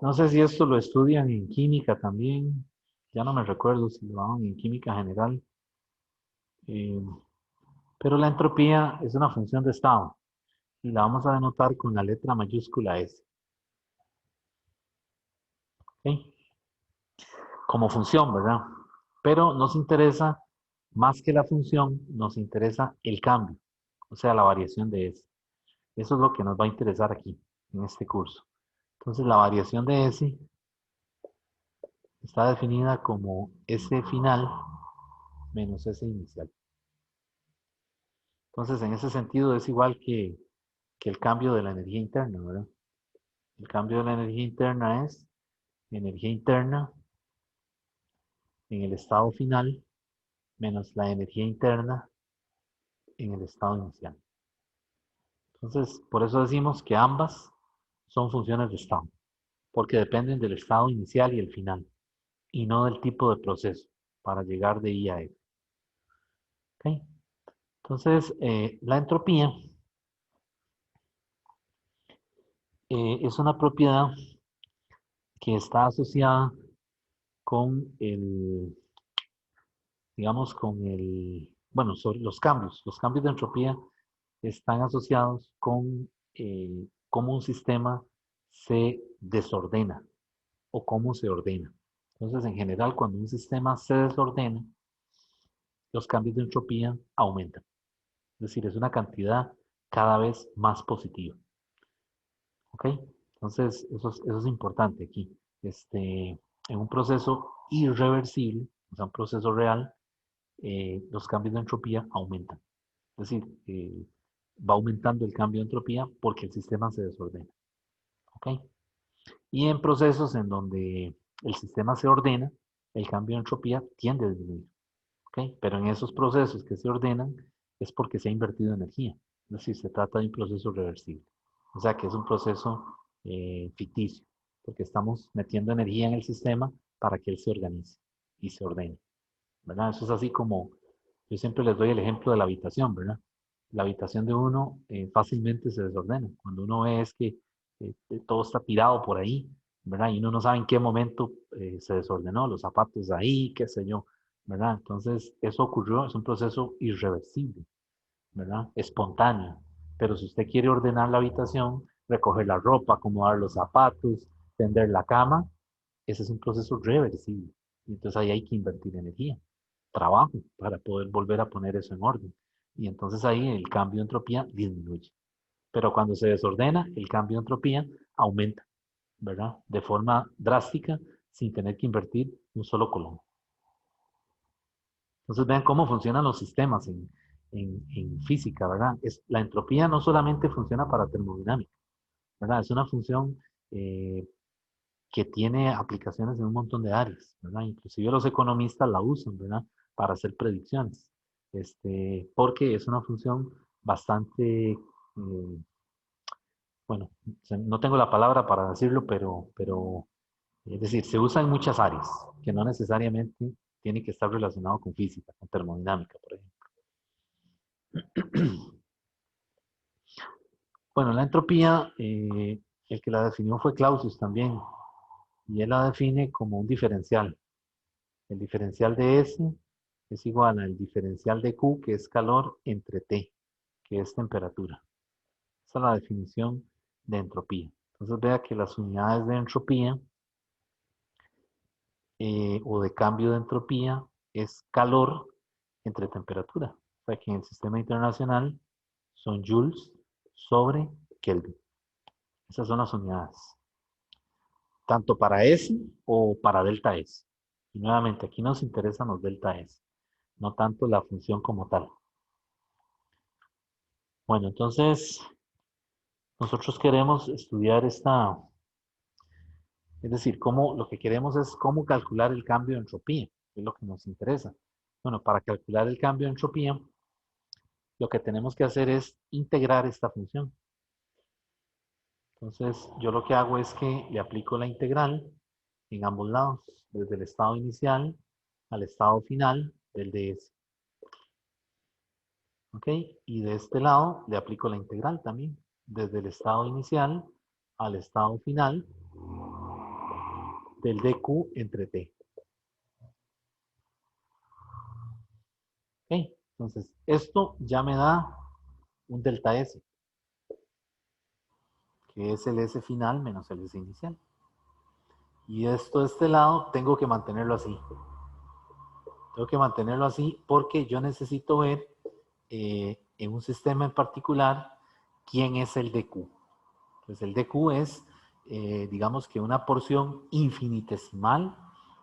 No sé si esto lo estudian en química también. Ya no me recuerdo si lo daban en química general. Pero la entropía es una función de estado. Y la vamos a denotar con la letra mayúscula S. ¿Ok? Como función, ¿verdad? Pero nos interesa, más que la función, nos interesa el cambio. O sea, la variación de S. Eso es lo que nos va a interesar aquí, en este curso. Entonces, la variación de S está definida como S final menos S inicial. Entonces, en ese sentido, es igual que el cambio de la energía interna, ¿verdad? El cambio de la energía interna es energía interna en el estado final menos la energía interna en el estado inicial. Entonces, por eso decimos que ambas son funciones de estado, porque dependen del estado inicial y el final, y no del tipo de proceso para llegar de I a F. ¿Okay? Entonces, la entropía es una propiedad que está asociada con digamos, bueno, sobre los cambios. Los cambios de entropía están asociados con cómo un sistema se desordena o cómo se ordena. Entonces, en general, cuando un sistema se desordena, los cambios de entropía aumentan. Es decir, es una cantidad cada vez más positiva. ¿Ok? Entonces, eso es importante aquí. En un proceso irreversible, o sea, un proceso real, los cambios de entropía aumentan. Es decir, va aumentando el cambio de entropía porque el sistema se desordena. ¿Ok? Y en procesos en donde el sistema se ordena, el cambio de entropía tiende a disminuir. ¿Ok? Pero en esos procesos que se ordenan es porque se ha invertido energía. Es decir, se trata de un proceso reversible. O sea que es un proceso ficticio, porque estamos metiendo energía en el sistema para que él se organice y se ordene. ¿Verdad? Eso es así como, yo siempre les doy el ejemplo de la habitación, ¿verdad? La habitación de uno fácilmente se desordena. Cuando uno ve es que todo está tirado por ahí, ¿verdad? Y uno no sabe en qué momento se desordenó, los zapatos ahí, qué sé yo, ¿verdad? Entonces, eso ocurrió, es un proceso irreversible, ¿verdad? Espontáneo. Pero si usted quiere ordenar la habitación, recoger la ropa, acomodar los zapatos, tender la cama, ese es un proceso reversible. Y entonces ahí hay que invertir energía, trabajo, para poder volver a poner eso en orden. Y entonces ahí el cambio de entropía disminuye. Pero cuando se desordena, el cambio de entropía aumenta, ¿verdad? De forma drástica, sin tener que invertir un solo colón. Entonces vean cómo funcionan los sistemas en física, ¿verdad? La entropía no solamente funciona para termodinámica, ¿verdad? Es una función que tiene aplicaciones en un montón de áreas, ¿verdad? Inclusive los economistas la usan, ¿verdad? Para hacer predicciones, porque es una función bastante, bueno, no tengo la palabra para decirlo, pero es decir, se usa en muchas áreas, que no necesariamente tiene que estar relacionado con física, con termodinámica, por ejemplo. Bueno, la entropía, el que la definió fue Clausius también, y él la define como un diferencial. El diferencial de S es igual al diferencial de Q, que es calor, entre T, que es temperatura. Esa es la definición de entropía. Entonces vea que las unidades de entropía o de cambio de entropía es calor entre temperatura. O sea que en el sistema internacional son joules sobre Kelvin. Esas son las unidades. Tanto para S o para delta S. Y nuevamente, aquí nos interesan los delta S, no tanto la función como tal. Bueno, entonces, nosotros queremos estudiar esta, es decir, lo que queremos es cómo calcular el cambio de entropía, que es lo que nos interesa. Bueno, para calcular el cambio de entropía, lo que tenemos que hacer es integrar esta función. Entonces, yo lo que hago es que le aplico la integral en ambos lados, desde el estado inicial al estado final del ds. ¿Ok? Y de este lado le aplico la integral también, desde el estado inicial al estado final del dq entre t. ¿Ok? Entonces, esto ya me da un delta S, que es el S final menos el S inicial. Y esto de este lado tengo que mantenerlo así. Tengo que mantenerlo así porque yo necesito ver en un sistema en particular quién es el dq. Pues el dq es, digamos que una porción infinitesimal,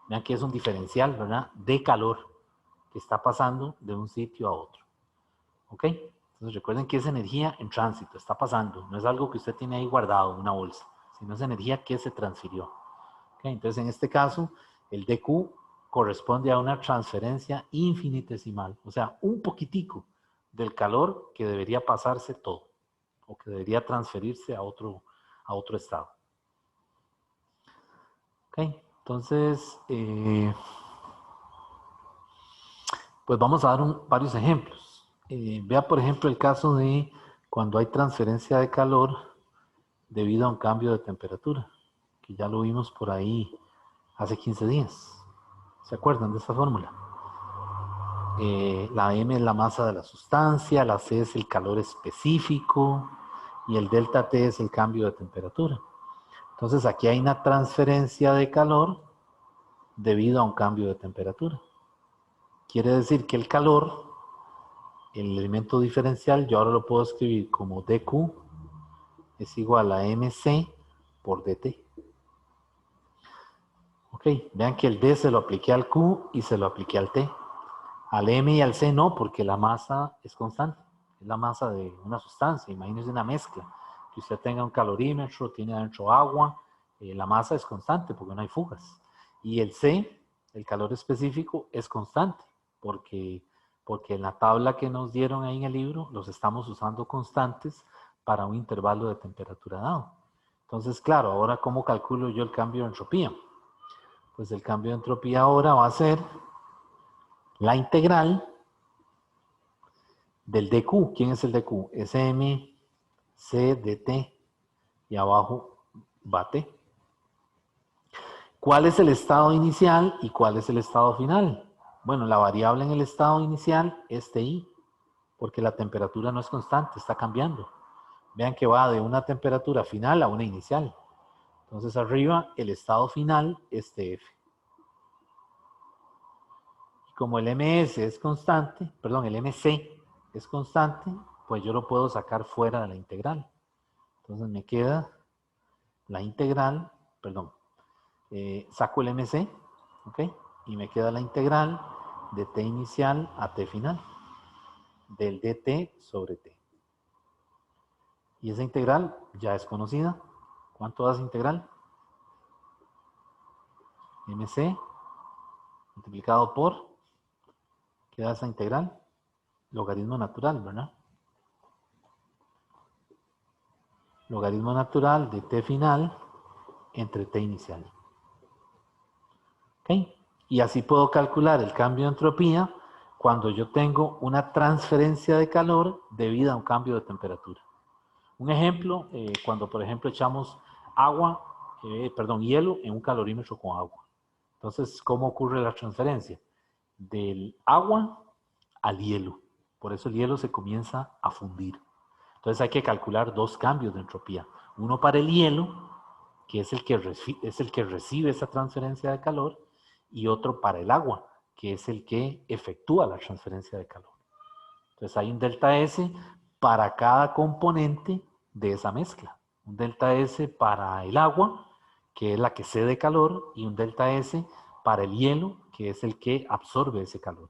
vean que es un diferencial, ¿verdad? De calor que está pasando de un sitio a otro. ¿Ok? Entonces recuerden que es energía en tránsito, está pasando, no es algo que usted tiene ahí guardado en una bolsa, sino es energía que se transfirió. ¿Ok? Entonces en este caso, el dq corresponde a una transferencia infinitesimal, o sea, un poquitico del calor que debería pasarse todo, o que debería transferirse a otro estado. ¿Ok? Entonces, pues vamos a dar varios ejemplos. Vea, por ejemplo, el caso de cuando hay transferencia de calor debido a un cambio de temperatura, que ya lo vimos por ahí hace 15 días. ¿Se acuerdan de esta fórmula? La M es la masa de la sustancia, la C es el calor específico y el delta T es el cambio de temperatura. Entonces aquí hay una transferencia de calor debido a un cambio de temperatura. Quiere decir que el calor, el elemento diferencial, yo ahora lo puedo escribir como dQ es igual a mc por dt. Ok, vean que el d se lo apliqué al q y se lo apliqué al t. Al m y al c no, porque la masa es constante. Es la masa de una sustancia. Imagínense una mezcla. Que usted tenga un calorímetro, tiene adentro agua, la masa es constante porque no hay fugas. Y el c, el calor específico, es constante porque en la tabla que nos dieron ahí en el libro los estamos usando constantes para un intervalo de temperatura dado. Entonces, claro, ahora ¿cómo calculo yo el cambio de entropía? Pues el cambio de entropía ahora va a ser la integral del dq. ¿Quién es el dq? Es m c dt y abajo va t. ¿Cuál es el estado inicial y cuál es el estado final? Bueno, la variable en el estado inicial es TI, porque la temperatura no es constante, está cambiando. Vean que va de una temperatura final a una inicial. Entonces arriba el estado final es TF. Y como el MS es constante, perdón, el MC es constante, pues yo lo puedo sacar fuera de la integral. Entonces me queda la integral, perdón, saco el MC, ¿ok? Y me queda la integral de T inicial a T final. del dt sobre t. Y esa integral ya es conocida. ¿Cuánto da esa integral? mc multiplicado por, ¿qué da esa integral? Logaritmo natural, ¿verdad? Logaritmo natural de t final entre t inicial. ¿Ok? Y así puedo calcular el cambio de entropía cuando yo tengo una transferencia de calor debido a un cambio de temperatura. Un ejemplo, cuando por ejemplo echamos hielo en un calorímetro con agua. Entonces, ¿cómo ocurre la transferencia? Del agua al hielo. Por eso el hielo se comienza a fundir. Entonces hay que calcular dos cambios de entropía. Uno para el hielo, que es el que recibe esa transferencia de calor, y otro para el agua, que es el que efectúa la transferencia de calor. Entonces hay un delta S para cada componente de esa mezcla. Un delta S para el agua, que es la que cede calor, y un delta S para el hielo, que es el que absorbe ese calor.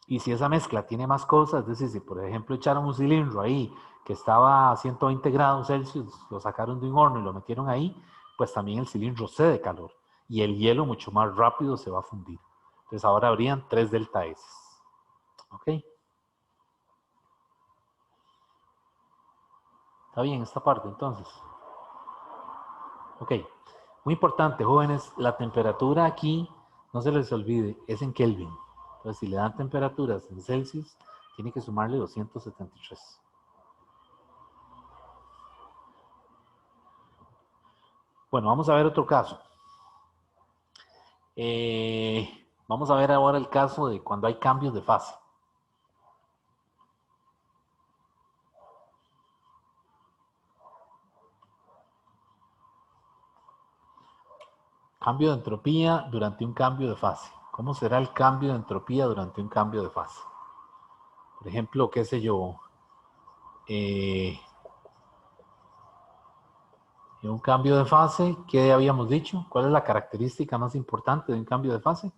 Y si esa mezcla tiene más cosas, es decir, si por ejemplo echaron un cilindro ahí que estaba a 120 grados Celsius, lo sacaron de un horno y lo metieron ahí, pues también el cilindro cede calor y el hielo mucho más rápido se va a fundir. Entonces ahora habrían 3 delta S. ¿Ok? ¿Está bien esta parte entonces? Ok. Muy importante, jóvenes, la temperatura aquí, no se les olvide, es en Kelvin. Entonces, si le dan temperaturas en Celsius, tiene que sumarle 273. Bueno, vamos a ver otro caso. Vamos a ver ahora el caso de cuando hay cambios de fase. Cambio de entropía durante un cambio de fase. ¿Cómo será el cambio de entropía durante un cambio de fase? Por ejemplo, qué sé yo, en un cambio de fase, ¿qué habíamos dicho? ¿Cuál es la característica más importante de un cambio de fase?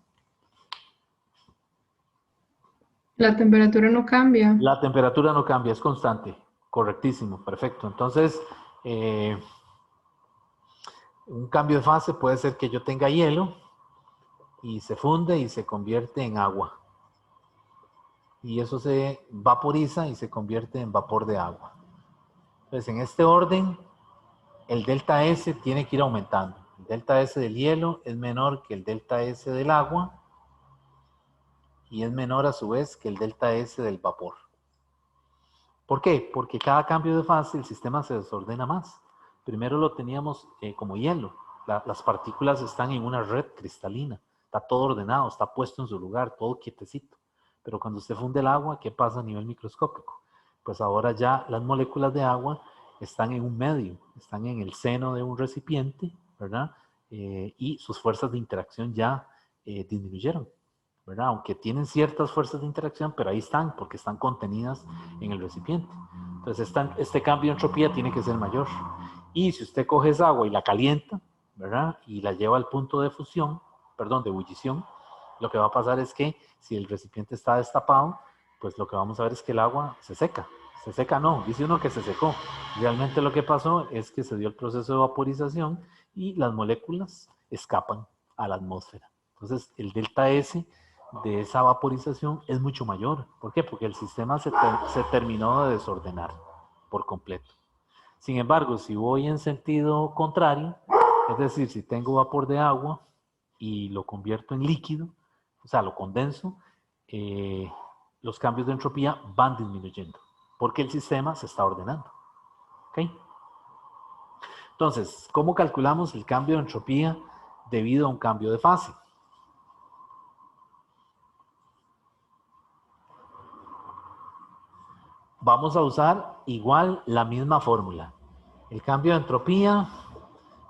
La temperatura no cambia. La temperatura no cambia, es constante. Correctísimo, perfecto. Entonces, un cambio de fase puede ser que yo tenga hielo y se funde y se convierte en agua. Y eso se vaporiza y se convierte en vapor de agua. Entonces, en este orden, el delta S tiene que ir aumentando. El delta S del hielo es menor que el delta S del agua y es menor a su vez que el delta S del vapor. ¿Por qué? Porque cada cambio de fase el sistema se desordena más. Primero lo teníamos como hielo. Las partículas están en una red cristalina. Está todo ordenado, está puesto en su lugar, todo quietecito. Pero cuando usted funde el agua, ¿qué pasa a nivel microscópico? Pues ahora ya las moléculas de agua están en un medio, están en el seno de un recipiente, ¿verdad? Y sus fuerzas de interacción ya disminuyeron, ¿verdad? Aunque tienen ciertas fuerzas de interacción, pero ahí están porque están contenidas en el recipiente. Entonces este cambio de entropía tiene que ser mayor. Y si usted coge esa agua y la calienta, ¿verdad? Y la lleva al punto de fusión, perdón, de ebullición, lo que va a pasar es que si el recipiente está destapado, pues lo que vamos a ver es que el agua se seca. Se seca no, dice uno que se secó. Realmente lo que pasó es que se dio el proceso de vaporización y las moléculas escapan a la atmósfera. Entonces el delta S de esa vaporización es mucho mayor. ¿Por qué? Porque el sistema se terminó de desordenar por completo. Sin embargo, si voy en sentido contrario, es decir, si tengo vapor de agua y lo convierto en líquido, o sea, lo condenso, los cambios de entropía van disminuyendo, porque el sistema se está ordenando. ¿Ok? Entonces, ¿cómo calculamos el cambio de entropía debido a un cambio de fase? Vamos a usar igual la misma fórmula. El cambio de entropía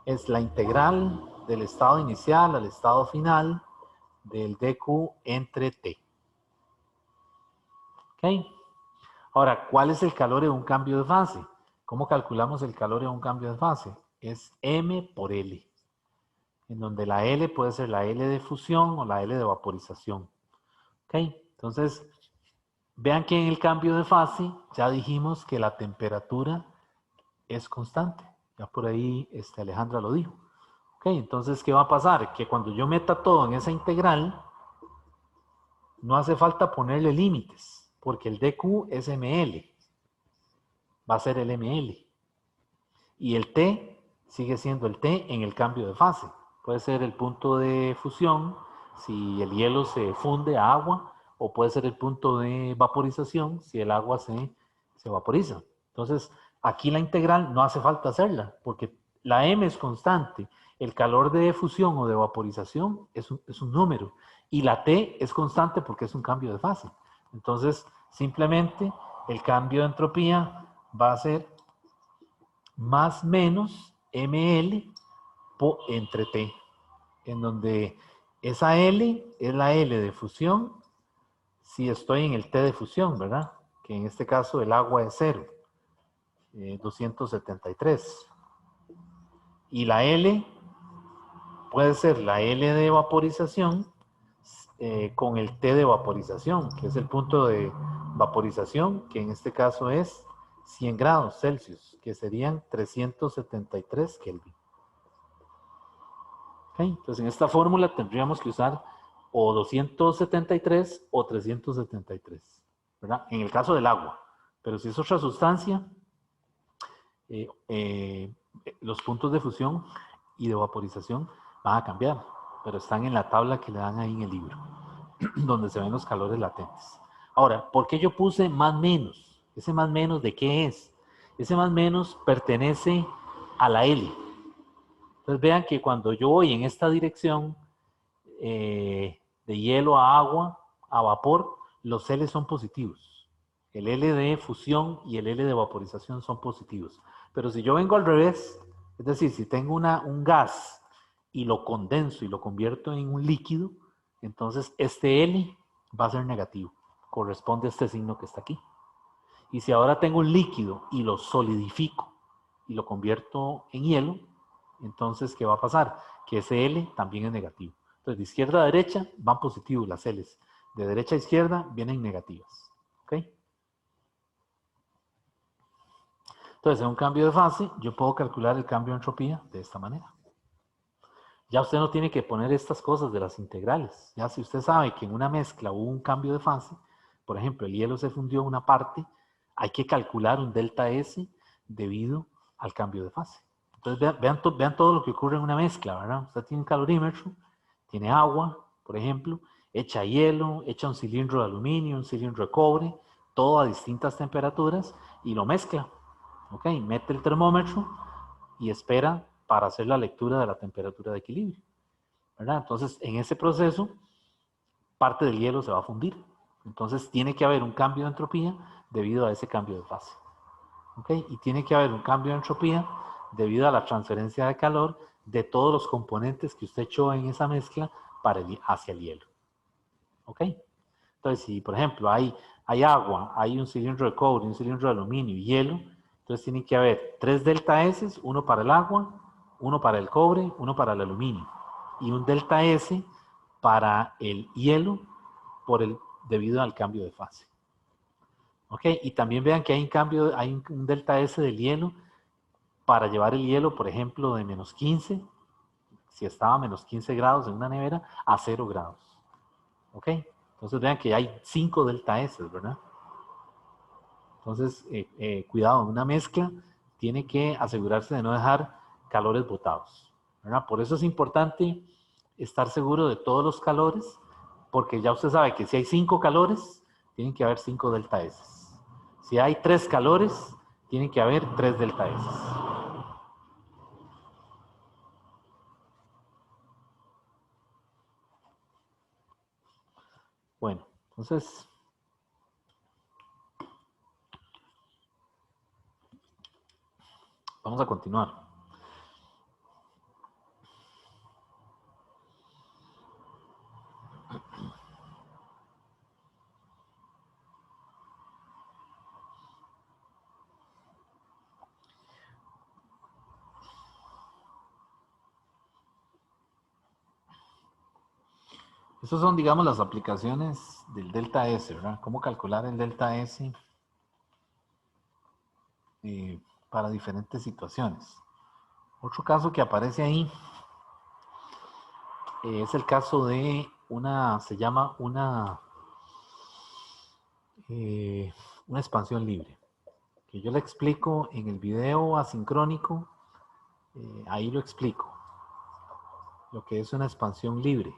es la integral del estado inicial al estado final del dq entre t. ¿Ok? Ahora, ¿cuál es el calor en un cambio de fase? ¿Cómo calculamos el calor en un cambio de fase? Es m por L, en donde la L puede ser la L de fusión o la L de vaporización. ¿Ok? Entonces, Vean que en el cambio de fase ya dijimos que la temperatura es constante. Ya por ahí Alejandra lo dijo. Ok, entonces, ¿qué va a pasar? Que cuando yo meta todo en esa integral, no hace falta ponerle límites, porque el dq es ml, va a ser el ml. Y el T sigue siendo el T en el cambio de fase. Puede ser el punto de fusión, si el hielo se funde a agua, o puede ser el punto de vaporización, si el agua se vaporiza. Entonces, aquí la integral no hace falta hacerla, porque la M es constante. El calor de fusión o de vaporización es un número. Y la T es constante porque es un cambio de fase. Entonces, simplemente el cambio de entropía va a ser más menos ml entre T, en donde esa L es la L de fusión si estoy en el T de fusión, ¿verdad? Que en este caso el agua es 0, 273. Y la L puede ser la L de vaporización con el T de vaporización, que es el punto de vaporización, que en este caso es 100 grados Celsius, que serían 373 Kelvin. Okay. Entonces, en esta fórmula tendríamos que usar o 273 o 373, ¿verdad? En el caso del agua. Pero si es otra sustancia, los puntos de fusión y de vaporización van a cambiar, pero están en la tabla que le dan ahí en el libro, donde se ven los calores latentes. Ahora, ¿por qué yo puse más menos? ¿Ese más menos de qué es? Ese más menos pertenece a la L. Entonces vean que cuando yo voy en esta dirección de hielo a agua, a vapor, los L son positivos. El L de fusión y el L de vaporización son positivos. Pero si yo vengo al revés, es decir, si tengo un gas y lo condenso y lo convierto en un líquido, entonces este L va a ser negativo. Corresponde a este signo que está aquí. Y si ahora tengo un líquido y lo solidifico y lo convierto en hielo, entonces, ¿qué va a pasar? Que ese L también es negativo. Entonces, de izquierda a derecha van positivos las L's. De derecha a izquierda vienen negativas. ¿Ok? Entonces, en un cambio de fase, yo puedo calcular el cambio de entropía de esta manera. Ya usted no tiene que poner estas cosas de las integrales. Ya si usted sabe que en una mezcla hubo un cambio de fase, por ejemplo, el hielo se fundió una parte, hay que calcular un delta S debido al cambio de fase. Entonces vean todo lo que ocurre en una mezcla, ¿verdad? Usted tiene un calorímetro, tiene agua, por ejemplo, echa hielo, echa un cilindro de aluminio, un cilindro de cobre, todo a distintas temperaturas y lo mezcla. ¿Ok? Mete el termómetro y espera para hacer la lectura de la temperatura de equilibrio, ¿verdad? Entonces, en ese proceso, parte del hielo se va a fundir. Entonces, tiene que haber un cambio de entropía debido a ese cambio de fase. ¿Ok? Y tiene que haber un cambio de entropía debido a la transferencia de calor de todos los componentes que usted echó en esa mezcla hacia el hielo. ¿Ok? Entonces, si por ejemplo hay agua, hay un cilindro de cobre, un cilindro de aluminio y hielo, entonces tiene que haber 3 delta S, uno para el agua, uno para el cobre, uno para el aluminio, y un delta S para el hielo debido al cambio de fase. ¿Ok? Y también vean que hay un delta S del hielo para llevar el hielo, por ejemplo, de menos 15, si estaba a menos 15 grados en una nevera, a 0 grados. ¿Ok? Entonces vean que hay 5 delta S, ¿verdad? Entonces, cuidado, en una mezcla tiene que asegurarse de no dejar calores botados, ¿verdad? Por eso es importante estar seguro de todos los calores, porque ya usted sabe que si hay 5 calores, tienen que haber 5 delta S. Si hay 3 calores, tienen que haber 3 delta S. Bueno, entonces, vamos a continuar. Esas son, digamos, las aplicaciones del delta S, ¿verdad? Cómo calcular el delta S para diferentes situaciones. Otro caso que aparece ahí es el caso de se llama una expansión libre, que yo le explico en el video asincrónico, ahí lo explico, lo que es una expansión libre.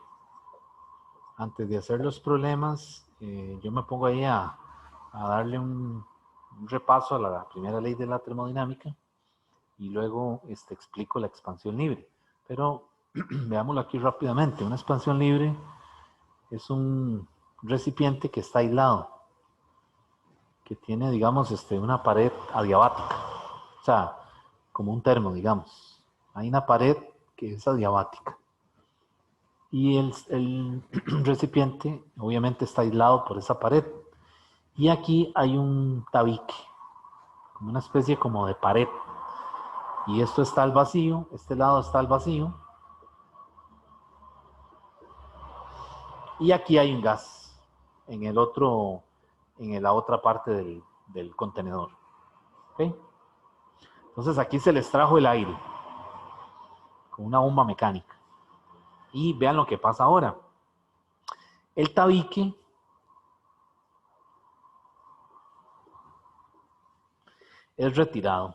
Antes de hacer los problemas, yo me pongo ahí a darle un repaso a la primera ley de la termodinámica y luego explico la expansión libre. Pero veámoslo aquí rápidamente. Una expansión libre es un recipiente que está aislado, que tiene, digamos, una pared adiabática, o sea, como un termo, digamos. Hay una pared que es adiabática. Y el recipiente obviamente está aislado por esa pared. Y aquí hay un tabique, como una especie como de pared. Y esto está al vacío, este lado está al vacío. Y aquí hay un gas en la otra parte del contenedor. ¿Okay? Entonces aquí se les trajo el aire con una bomba mecánica. Y vean lo que pasa ahora. El tabique es retirado.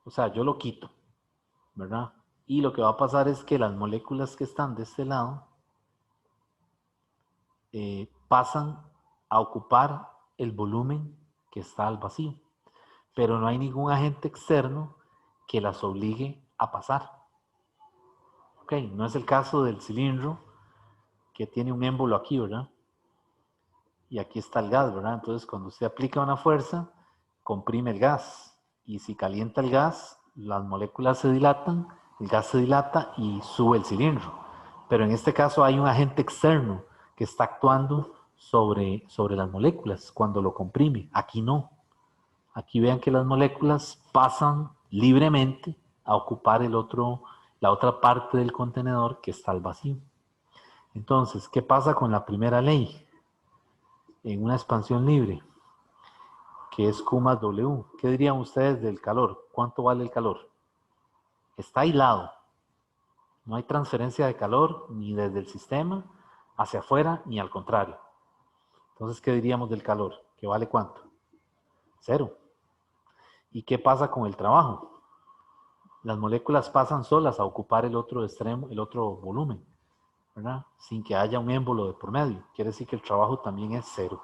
O sea, yo lo quito, ¿verdad? Y lo que va a pasar es que las moléculas que están de este lado pasan a ocupar el volumen que está al vacío. Pero no hay ningún agente externo que las obligue a pasar. Ok, no es el caso del cilindro que tiene un émbolo aquí, ¿verdad? Y aquí está el gas, ¿verdad? Entonces, cuando usted aplica una fuerza, comprime el gas. Y si calienta el gas, las moléculas se dilatan, el gas se dilata y sube el cilindro. Pero en este caso hay un agente externo que está actuando sobre las moléculas cuando lo comprime. Aquí no. Aquí vean que las moléculas pasan libremente a ocupar la otra parte del contenedor que está al vacío. Entonces, ¿qué pasa con la primera ley? En una expansión libre, que es Q más W. ¿Qué dirían ustedes del calor? ¿Cuánto vale el calor? Está aislado. No hay transferencia de calor ni desde el sistema hacia afuera ni al contrario. Entonces, ¿qué diríamos del calor? ¿Que vale cuánto? Cero. ¿Y qué pasa con el trabajo? Las moléculas pasan solas a ocupar el otro extremo, el otro volumen, ¿verdad? Sin que haya un émbolo de por medio. Quiere decir que el trabajo también es cero.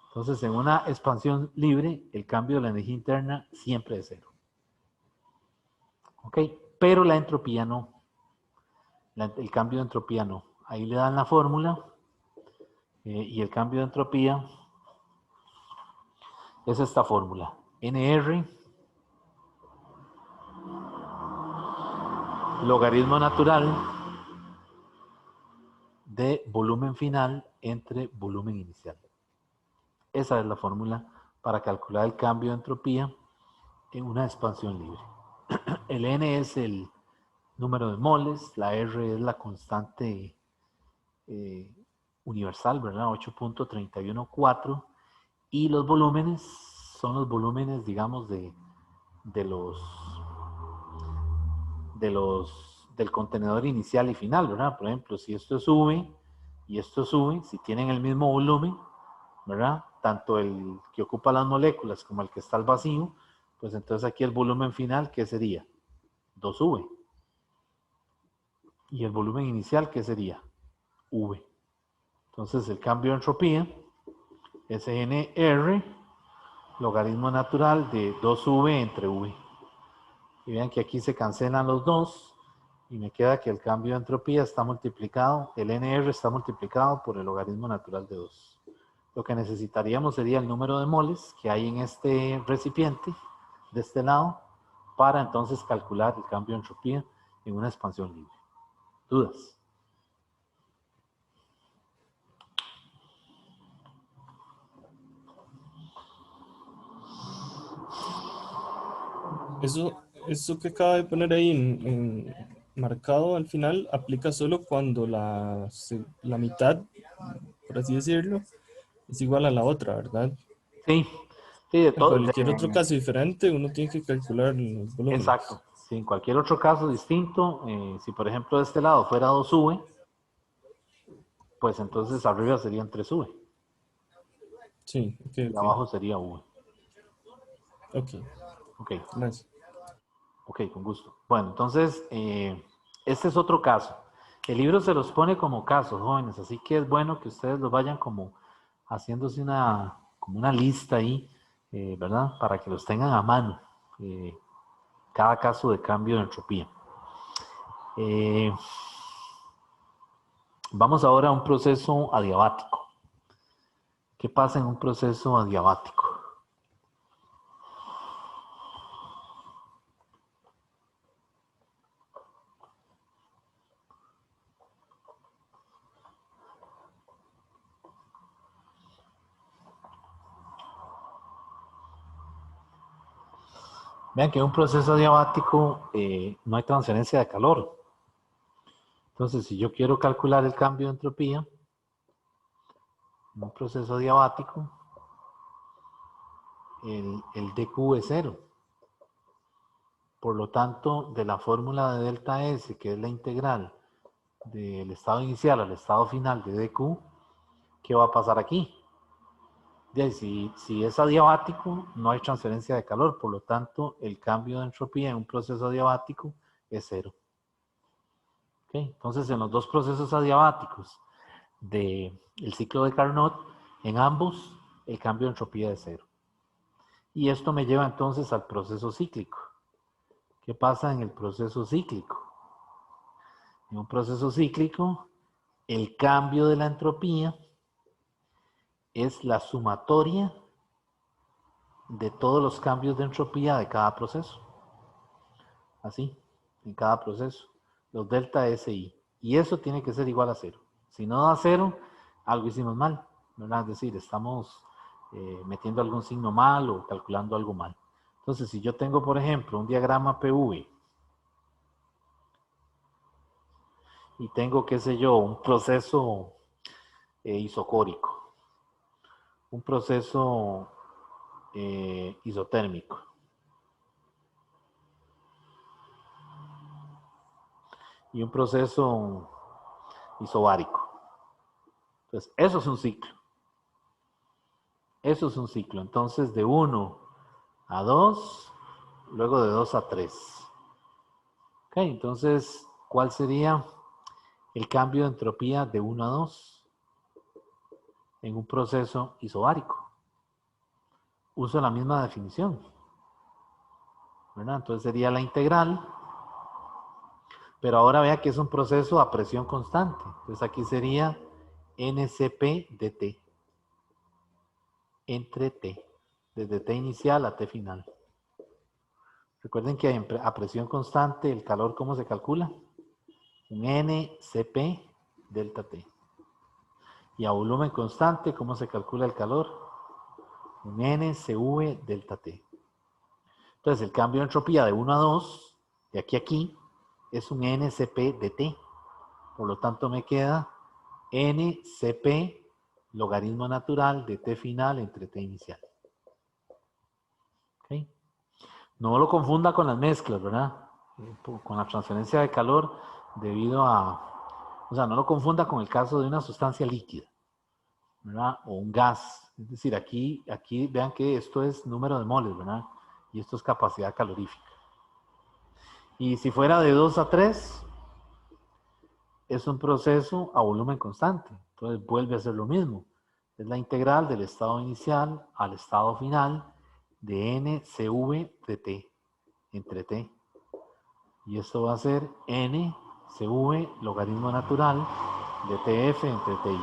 Entonces, en una expansión libre, el cambio de la energía interna siempre es cero. ¿Ok? Pero la entropía no. El cambio de entropía no. Ahí le dan la fórmula y el cambio de entropía es esta fórmula. NR logaritmo natural de volumen final entre volumen inicial. Esa es la fórmula para calcular el cambio de entropía en una expansión libre. El N es el número de moles, la R es la constante universal, ¿verdad? 8.314, y los volúmenes son los volúmenes, digamos, del contenedor inicial y final, ¿verdad? Por ejemplo, si esto es V y esto es V, si tienen el mismo volumen, ¿verdad? Tanto el que ocupa las moléculas como el que está al vacío, pues entonces aquí el volumen final, ¿qué sería? 2V. Y el volumen inicial, ¿qué sería? V. Entonces el cambio de entropía es NR, logaritmo natural de 2V entre V. Y vean que aquí se cancelan los dos y me queda que el cambio de entropía está multiplicado, el NR está multiplicado por el logaritmo natural de 2. Lo que necesitaríamos sería el número de moles que hay en este recipiente de este lado para entonces calcular el cambio de entropía en una expansión libre. ¿Dudas? Eso que acaba de poner ahí marcado al final aplica solo cuando la mitad, por así decirlo, es igual a la otra, ¿verdad? Sí, sí, de En todo. cualquier otro caso diferente, uno tiene que calcular los volúmenes. Exacto. Si en cualquier otro caso distinto, si por ejemplo de este lado fuera 2V, pues entonces arriba serían 3V Sí, ok, y ok. abajo sería V. Ok, Ok, gracias. ok, con gusto. Bueno, entonces, este es otro caso. El libro se los pone como casos, jóvenes, así que es bueno que ustedes los vayan como haciéndose como una lista ahí, ¿verdad? Para que los tengan a mano, cada caso de cambio de entropía. Eh, Vamos ahora a un proceso adiabático. ¿Qué pasa en un proceso adiabático? Vean que en un proceso adiabático no hay transferencia de calor. Entonces, si yo quiero calcular el cambio de entropía en un proceso adiabático, el dQ es cero. Por lo tanto, de la fórmula de delta S, que es la integral del estado inicial al estado final de dQ, ¿qué va a pasar aquí? Si es adiabático, no hay transferencia de calor, por lo tanto, el cambio de entropía en un proceso adiabático es cero. ¿Okay? Entonces, en los dos procesos adiabáticos del ciclo de Carnot, en ambos, el cambio de entropía es cero. Y esto me lleva entonces al proceso cíclico. ¿Qué pasa en el proceso cíclico? En un proceso cíclico, el cambio de la entropía es la sumatoria de todos los cambios de entropía de cada proceso. Así, en cada proceso. Los delta SI. Y eso tiene que ser igual a cero. Si no da cero, algo hicimos mal, ¿verdad? Es decir, estamos metiendo algún signo mal o calculando algo mal. Entonces, si yo tengo, por ejemplo, un diagrama PV y tengo, qué sé yo, un proceso isocórico, un proceso isotérmico y un proceso isobárico. Entonces, eso es un ciclo. Eso es un ciclo. Entonces, de 1 a 2, luego de 2 a 3. Ok, entonces, ¿cuál sería el cambio de entropía de 1 a 2 en un proceso isobárico? Uso la misma definición, ¿verdad? Entonces sería la integral, pero ahora vea que es un proceso a presión constante. Entonces aquí sería NCP de T, entre T, desde T inicial a T final. Recuerden que a presión constante el calor, ¿cómo se calcula? Un NCP delta T. Y a volumen constante, ¿cómo se calcula el calor? Un NCV delta T. Entonces el cambio de entropía de 1 a 2, de aquí a aquí, es un NCP de T. Por lo tanto me queda NCP logaritmo natural de T final entre T inicial. ¿Okay? No lo confunda con las mezclas, ¿verdad? Con la transferencia de calor debido a... O sea, no lo confunda con el caso de una sustancia líquida, ¿verdad? O un gas. Es decir, aquí vean que esto es número de moles, ¿verdad? Y esto es capacidad calorífica. Y si fuera de 2 a 3, es un proceso a volumen constante. Entonces vuelve a ser lo mismo. Es la integral del estado inicial al estado final de NCV de T entre T. Y esto va a ser NCV logaritmo natural de TF entre TI.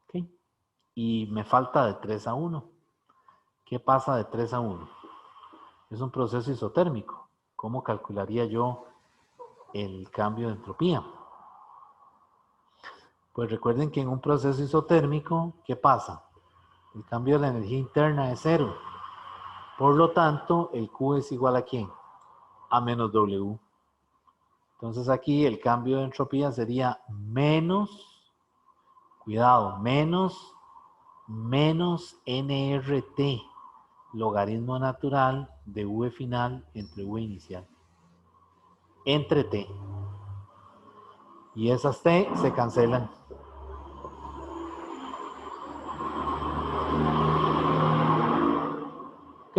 ¿Okay? Y me falta de 3 a 1. ¿Qué pasa de 3 a 1? Es un proceso isotérmico. ¿Cómo calcularía yo el cambio de entropía? Pues recuerden que en un proceso isotérmico, ¿qué pasa? El cambio de la energía interna es cero. Por lo tanto, el Q es igual a ¿quién? a menos W. Entonces aquí el cambio de entropía sería menos, cuidado, menos nRT, logaritmo natural de V final entre V inicial, entre T. Y esas T se cancelan. Ok.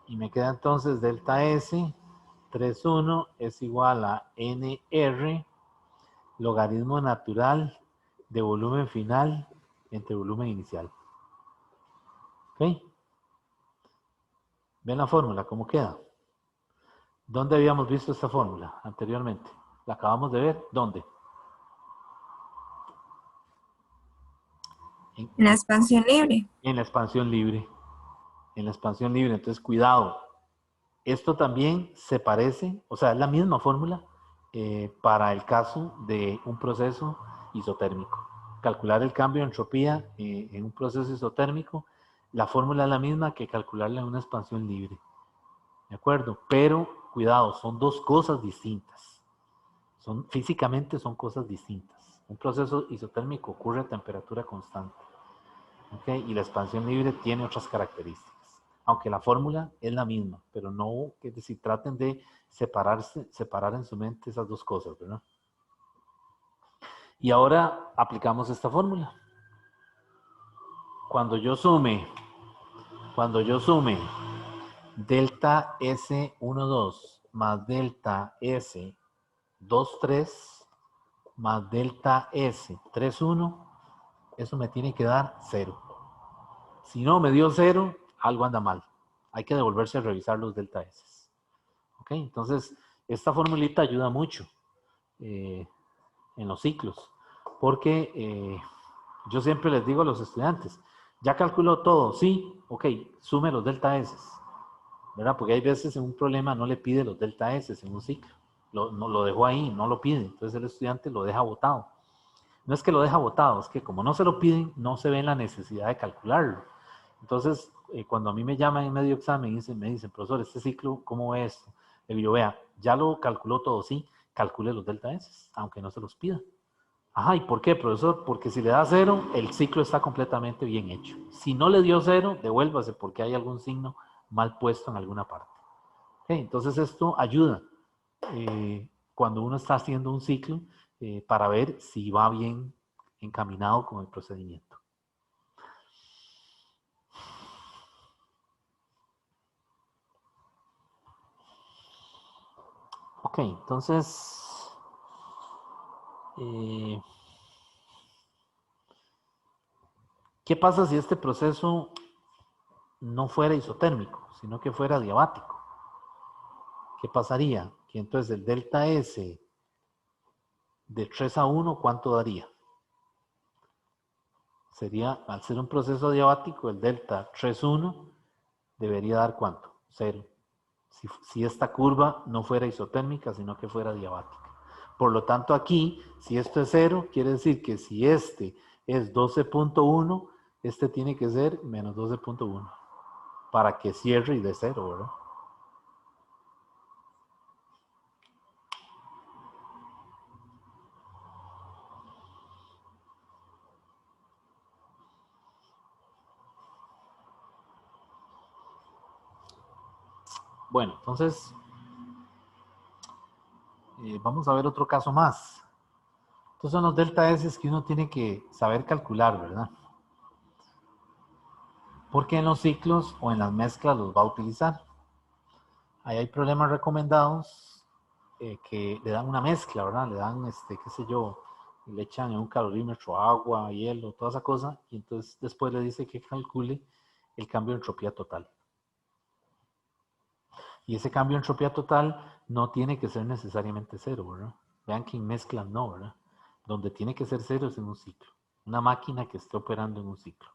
Y me queda entonces delta S, 3,1 es igual a NR, logaritmo natural de volumen final entre volumen inicial. ¿Ok? ¿Ven la fórmula? ¿Cómo queda? ¿Dónde habíamos visto esta fórmula anteriormente? ¿La acabamos de ver? ¿Dónde? En la expansión libre. En la expansión libre. En la expansión libre. Entonces, cuidado. Esto también se parece, o sea, es la misma fórmula para el caso de un proceso isotérmico. Calcular el cambio de entropía en un proceso isotérmico, la fórmula es la misma que calcularla en una expansión libre. ¿De acuerdo? Pero, cuidado, son dos cosas distintas. Físicamente son cosas distintas. Un proceso isotérmico ocurre a temperatura constante. ¿Okay? Y la expansión libre tiene otras características. Aunque la fórmula es la misma, pero no, es decir, traten de separar en su mente esas dos cosas, ¿verdad? Y ahora aplicamos esta fórmula. Cuando yo sume delta S12 más delta S23 más delta S31, eso me tiene que dar 0. Si no me dio 0, algo anda mal. Hay que devolverse a revisar los delta S. ¿Ok? Entonces, esta formulita ayuda mucho en los ciclos. Porque yo siempre les digo a los estudiantes, ya calculó todo, sí, ok, sume los delta S. ¿Verdad? Porque hay veces en un problema no le pide los delta S en un ciclo. No lo dejó ahí, no lo pide. Entonces el estudiante lo deja botado. No es que lo deja botado, es que como no se lo piden, no se ve en la necesidad de calcularlo. Entonces, cuando a mí me llaman en medio examen y me dicen, profesor, este ciclo, ¿cómo es esto? Le digo, vea, ya lo calculó todo, sí, calcule los delta S, aunque no se los pida. Ajá, ¿y por qué, profesor? Porque si le da 0, el ciclo está completamente bien hecho. Si no le dio 0, devuélvase porque hay algún signo mal puesto en alguna parte. Okay, entonces esto ayuda cuando uno está haciendo un ciclo para ver si va bien encaminado con el procedimiento. Ok, entonces, ¿qué pasa si este proceso no fuera isotérmico, sino que fuera diabático? ¿Qué pasaría? Que entonces el delta S de 3 a 1, ¿cuánto daría? Sería, al ser un proceso diabático, el delta 3,1 debería dar ¿cuánto? 0. Si esta curva no fuera isotérmica, sino que fuera diabática. Por lo tanto, aquí, si esto es 0, quiere decir que si este es 12.1, este tiene que ser menos 12.1 para que cierre y dé 0, ¿verdad? Bueno, entonces, vamos a ver otro caso más. Estos son los delta S que uno tiene que saber calcular, ¿verdad? Porque en los ciclos o en las mezclas los va a utilizar. Ahí hay problemas recomendados que le dan una mezcla, ¿verdad? Le dan, qué sé yo, le echan en un calorímetro agua, hielo, toda esa cosa, y entonces después le dice que calcule el cambio de entropía total. Y ese cambio de entropía total no tiene que ser necesariamente 0, ¿verdad? Vean que en mezclas no, ¿verdad? Donde tiene que ser 0 es en un ciclo. Una máquina que esté operando en un ciclo.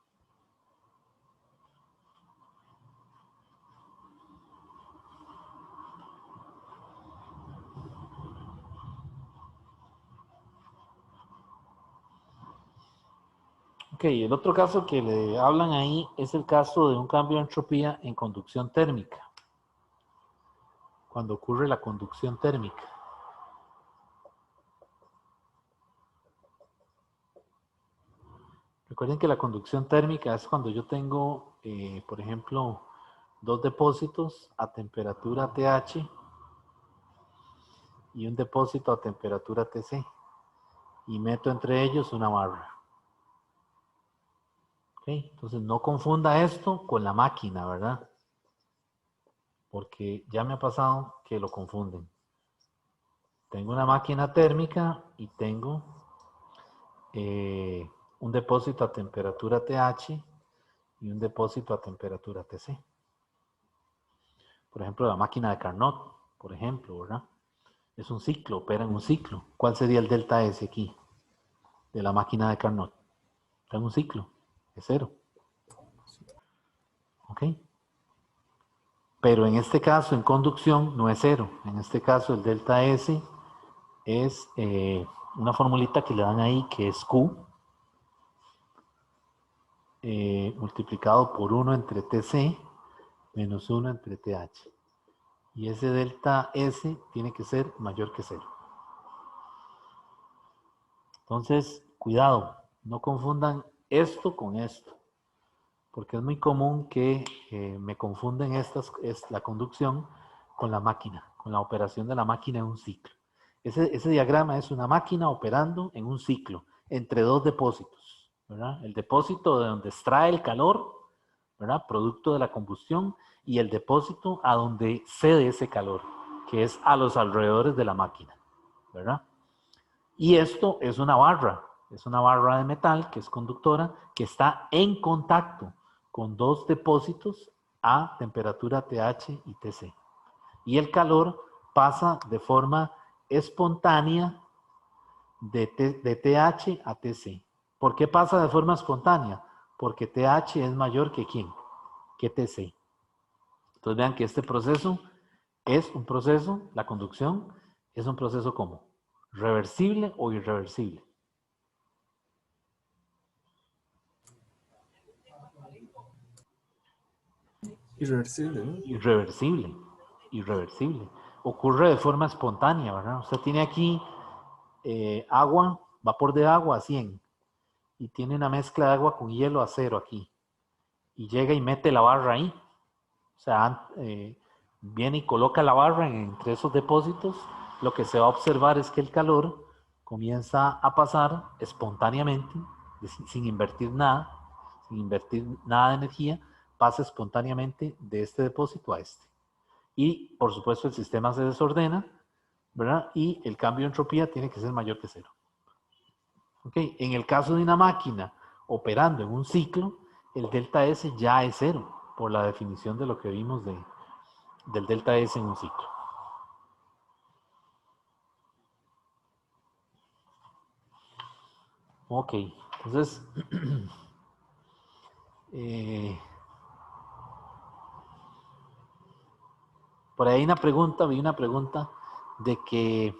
Ok, el otro caso que le hablan ahí es el caso de un cambio de entropía en conducción térmica. cuando ocurre la conducción térmica. Recuerden que la conducción térmica es cuando yo tengo, por ejemplo, dos depósitos a temperatura TH y un depósito a temperatura TC y meto entre ellos una barra. ¿Okay? Entonces no confunda esto con la máquina, ¿verdad? Porque ya me ha pasado que lo confunden. Tengo una máquina térmica y tengo un depósito a temperatura TH y un depósito a temperatura TC. Por ejemplo, la máquina de Carnot, por ejemplo, ¿verdad? Es un ciclo, opera en un ciclo. ¿Cuál sería el delta S aquí de la máquina de Carnot? Está en un ciclo, es 0. ¿Ok? Pero en este caso, en conducción, no es 0. En este caso, el delta S es una formulita que le dan ahí, que es Q, multiplicado por 1 entre TC, menos 1 entre TH. Y ese delta S tiene que ser mayor que 0. Entonces, cuidado, no confundan esto con esto, porque es muy común que me confunden la conducción con la máquina, con la operación de la máquina en un ciclo. Ese diagrama es una máquina operando en un ciclo entre dos depósitos, ¿verdad? El depósito de donde extrae el calor, ¿verdad? Producto de la combustión, y el depósito a donde cede ese calor, que es a los alrededores de la máquina, ¿verdad? Y esto es una barra de metal que es conductora, que está en contacto con dos depósitos a temperatura TH y TC. Y el calor pasa de forma espontánea de TH a TC. ¿Por qué pasa de forma espontánea? Porque TH es mayor que ¿quién? Que TC. Entonces vean que este proceso es un proceso, la conducción es un proceso ¿cómo? ¿Reversible o irreversible? Irreversible, ¿no? Irreversible, irreversible. Ocurre de forma espontánea, ¿verdad? Usted tiene aquí agua, vapor de agua a 100 y tiene una mezcla de agua con hielo a 0 aquí. Y llega y mete la barra ahí. O sea, viene y coloca la barra entre esos depósitos. Lo que se va a observar es que el calor comienza a pasar espontáneamente, sin invertir nada de energía, pasa espontáneamente de este depósito a este. Y, por supuesto, el sistema se desordena, ¿verdad? Y el cambio de entropía tiene que ser mayor que 0. ¿Okay? En el caso de una máquina operando en un ciclo, el delta S ya es 0, por la definición de lo que vimos del delta S en un ciclo. Ok, entonces, por ahí vi una pregunta de que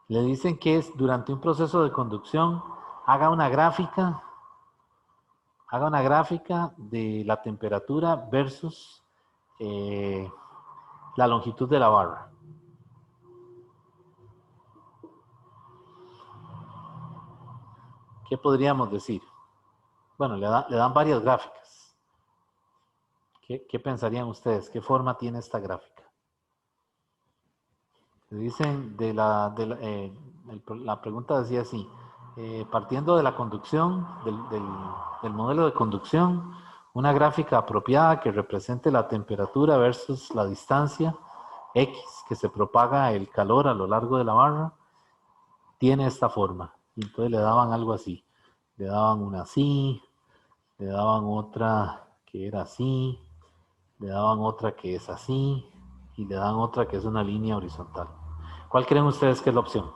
le dicen que es durante un proceso de conducción, haga una gráfica de la temperatura versus la longitud de la barra. ¿Qué podríamos decir? Bueno, le dan varias gráficas. ¿Qué pensarían ustedes? ¿Qué forma tiene esta gráfica? Le dicen la pregunta decía así, partiendo de la conducción, del modelo de conducción, una gráfica apropiada que represente la temperatura versus la distancia X que se propaga el calor a lo largo de la barra, tiene esta forma. Y entonces le daban algo así. Le daban una así, le daban otra que era así, le daban otra que es así, y le dan otra que es una línea horizontal. ¿Cuál creen ustedes que es la opción?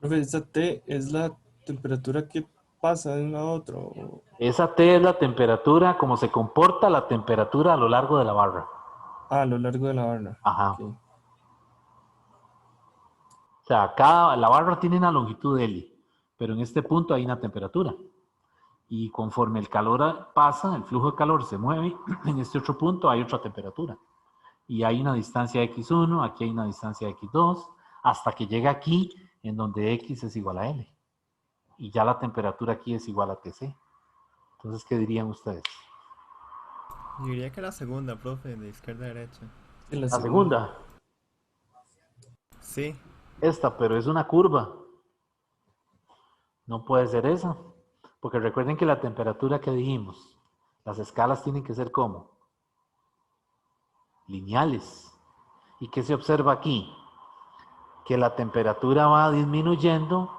Profe, esa T es la temperatura que pasa de uno a otro. Esa T es la temperatura, como se comporta la temperatura a lo largo de la barra. A lo largo de la barra. Ajá. Okay. O sea, la barra tiene una longitud L, pero en este punto hay una temperatura. Y conforme el calor pasa, el flujo de calor se mueve, en este otro punto hay otra temperatura. Y hay una distancia x1, aquí hay una distancia x2, hasta que llega aquí, en donde x es igual a L. Y ya la temperatura aquí es igual a Tc. Entonces, ¿qué dirían ustedes? Yo diría que la segunda, profe, de izquierda a derecha. En La segunda, Sí, esta, pero es una curva. No puede ser esa. Porque recuerden que la temperatura que dijimos, las escalas tienen que ser ¿cómo? Lineales. ¿Y qué se observa aquí? Que la temperatura va disminuyendo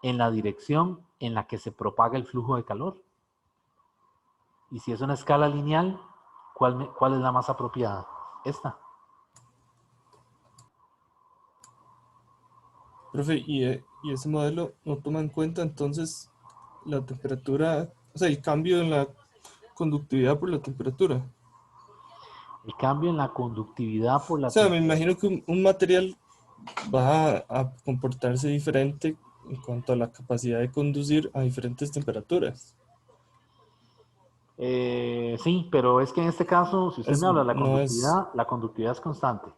en la dirección en la que se propaga el flujo de calor. Y si es una escala lineal, ¿cuál es la más apropiada? Esta. Profe, y ese modelo no toma en cuenta entonces la temperatura, o sea, el cambio en la conductividad por la temperatura. El cambio en la conductividad por O la sea, me temperatura. imagino que un material va a comportarse diferente en cuanto a la capacidad de conducir a diferentes temperaturas. Sí, pero es que en este caso, si usted me habla de No es, la conductividad es constante.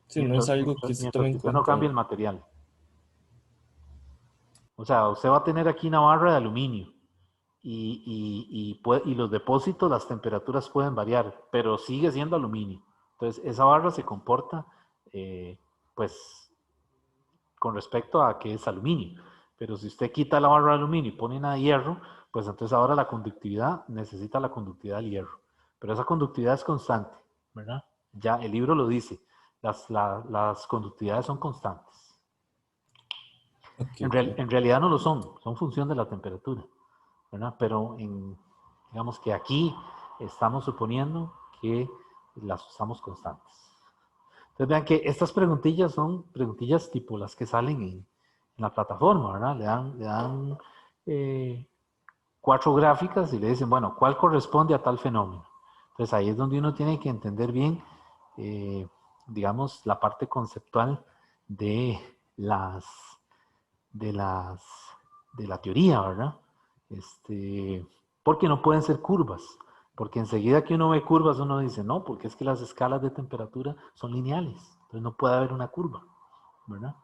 sí, no es algo que se tome Mientras en que usted no cuenta. cambie el material. O sea, usted va a tener aquí una barra de aluminio y los depósitos, las temperaturas pueden variar, pero sigue siendo aluminio. Entonces, esa barra se comporta, pues, con respecto a que es aluminio. Pero si usted quita la barra de aluminio y pone una de hierro, pues entonces ahora la conductividad necesita la conductividad del hierro. Pero esa conductividad es constante, ¿verdad? Ya el libro lo dice, las conductividades son constantes. Ok, En, ok. en realidad no lo son función de la temperatura, ¿verdad? Pero digamos que aquí estamos suponiendo que las usamos constantes. Entonces vean que estas preguntillas son preguntillas tipo las que salen en la plataforma, ¿verdad? Le dan 4 gráficas y le dicen, bueno, ¿cuál corresponde a tal fenómeno? Entonces ahí es donde uno tiene que entender bien, digamos, la parte conceptual de las de las de la teoría, ¿verdad? Porque no pueden ser curvas, porque enseguida que uno ve curvas uno dice, no, porque es que las escalas de temperatura son lineales, entonces no puede haber una curva, ¿verdad?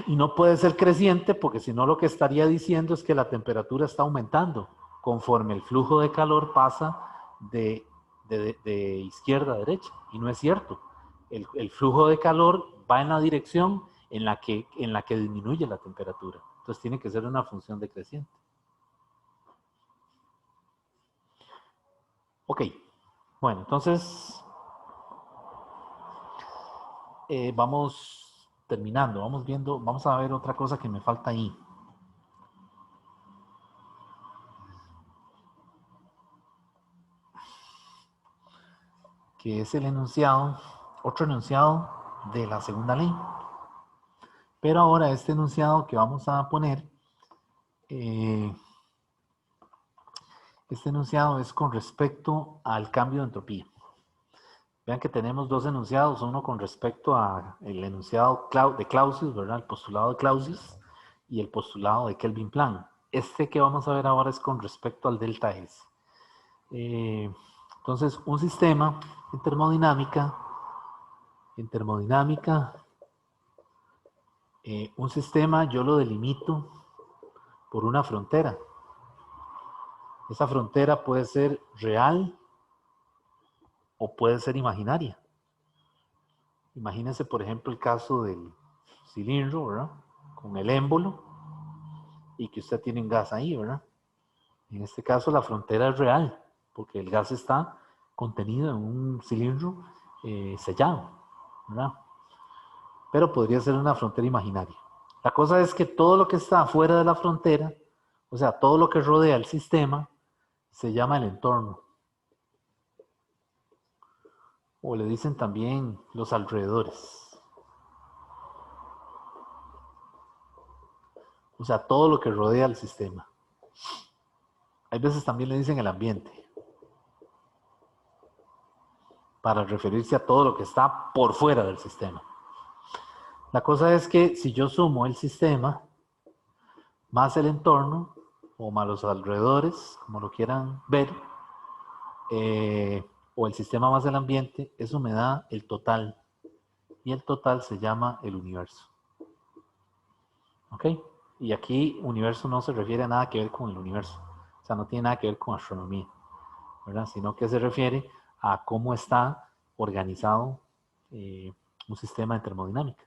Y no puede ser creciente porque si no lo que estaría diciendo es que la temperatura está aumentando conforme el flujo de calor pasa de izquierda a derecha. Y no es cierto. El flujo de calor va en la dirección en la que disminuye la temperatura. Entonces tiene que ser una función decreciente. Ok. Bueno, entonces vamos terminando. Vamos viendo, vamos a ver otra cosa que me falta ahí. Que es el enunciado, otro enunciado de la segunda ley. Pero ahora este enunciado que vamos a poner, este enunciado es con respecto al cambio de entropía. Vean que tenemos dos enunciados, uno con respecto al enunciado de Clausius, ¿verdad? El postulado de Clausius y el postulado de Kelvin-Plan. Este que vamos a ver ahora es con respecto al delta S. Entonces, un sistema en termodinámica, un sistema yo lo delimito por una frontera. Esa frontera puede ser real o puede ser imaginaria. Imagínense, por ejemplo, el caso del cilindro, ¿verdad? Con el émbolo y que usted tiene un gas ahí, ¿verdad? En este caso la frontera es real porque el gas está contenido en un cilindro sellado, ¿verdad? Pero podría ser una frontera imaginaria. La cosa es que todo lo que está fuera de la frontera, o sea, todo lo que rodea el sistema, se llama el entorno. O le dicen también los alrededores. O sea, todo lo que rodea el sistema. Hay veces también le dicen el ambiente. Para referirse a todo lo que está por fuera del sistema. La cosa es que si yo sumo el sistema, más el entorno, o más los alrededores, como lo quieran ver, o el sistema más el ambiente, eso me da el total. Y el total se llama el universo. ¿Ok? Y aquí universo no se refiere a nada que ver con el universo. O sea, no tiene nada que ver con astronomía, ¿verdad? Sino que se refiere a cómo está organizado un sistema de termodinámica,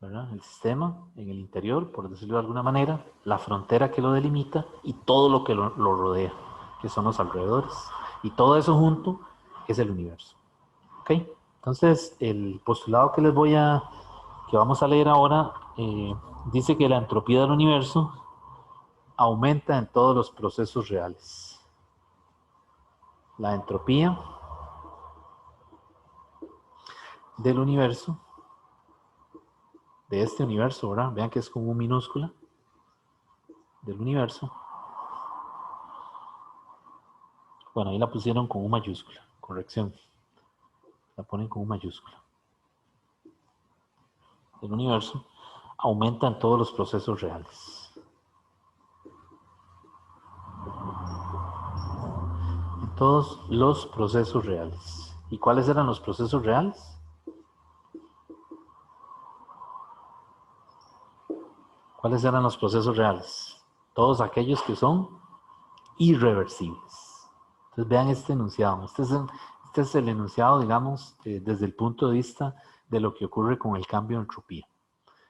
¿verdad? El sistema en el interior, por decirlo de alguna manera, la frontera que lo delimita y todo lo que lo rodea, que son los alrededores. Y todo eso junto es el universo. ¿Ok? Entonces, el postulado que que vamos a leer ahora, dice que la entropía del universo aumenta en todos los procesos reales. La entropía del universo, de este universo, ¿verdad? Vean que es como un minúscula del universo. Bueno, ahí la pusieron con un mayúscula, corrección. La ponen con un mayúscula. El universo aumenta en todos los procesos reales. En todos los procesos reales. ¿Y cuáles eran los procesos reales? ¿Cuáles eran los procesos reales? Todos aquellos que son irreversibles. Entonces vean este enunciado. Este es el enunciado, digamos, desde el punto de vista de lo que ocurre con el cambio de entropía.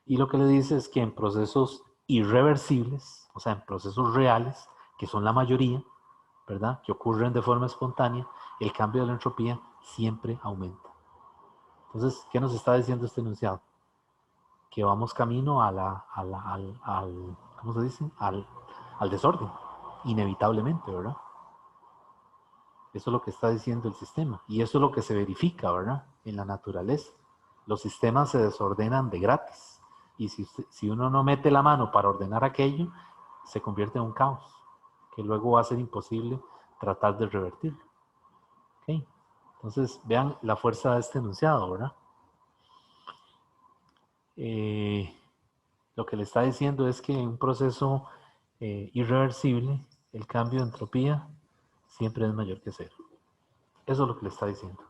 Y lo que le dice es que en procesos irreversibles, o sea, en procesos reales, que son la mayoría, ¿verdad? Que ocurren de forma espontánea, el cambio de la entropía siempre aumenta. Entonces, ¿qué nos está diciendo este enunciado? Que vamos camino al ¿cómo se dice? Al desorden, inevitablemente, ¿verdad? Eso es lo que está diciendo el sistema. Y eso es lo que se verifica, ¿verdad? En la naturaleza. Los sistemas se desordenan de gratis. Y si uno no mete la mano para ordenar aquello, se convierte en un caos, que luego va a ser imposible tratar de revertirlo. ¿Ok? Entonces, vean la fuerza de este enunciado, ¿verdad? Lo que le está diciendo es que en un proceso irreversible, el cambio de entropía siempre es mayor que cero. Eso es lo que le está diciendo.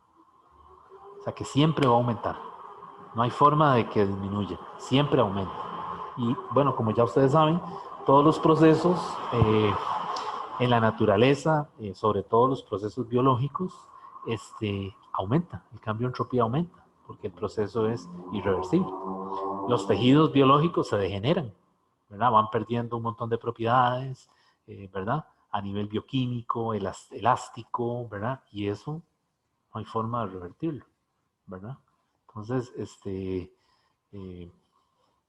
O sea, que siempre va a aumentar. No hay forma de que disminuya. Siempre aumenta. Y bueno, como ya ustedes saben, todos los procesos en la naturaleza, sobre todo los procesos biológicos, aumenta. El cambio de entropía aumenta, porque el proceso es irreversible. Los tejidos biológicos se degeneran, ¿verdad? Van perdiendo un montón de propiedades, ¿verdad? A nivel bioquímico, elástico, ¿verdad? Y eso no hay forma de revertirlo, ¿verdad? Entonces,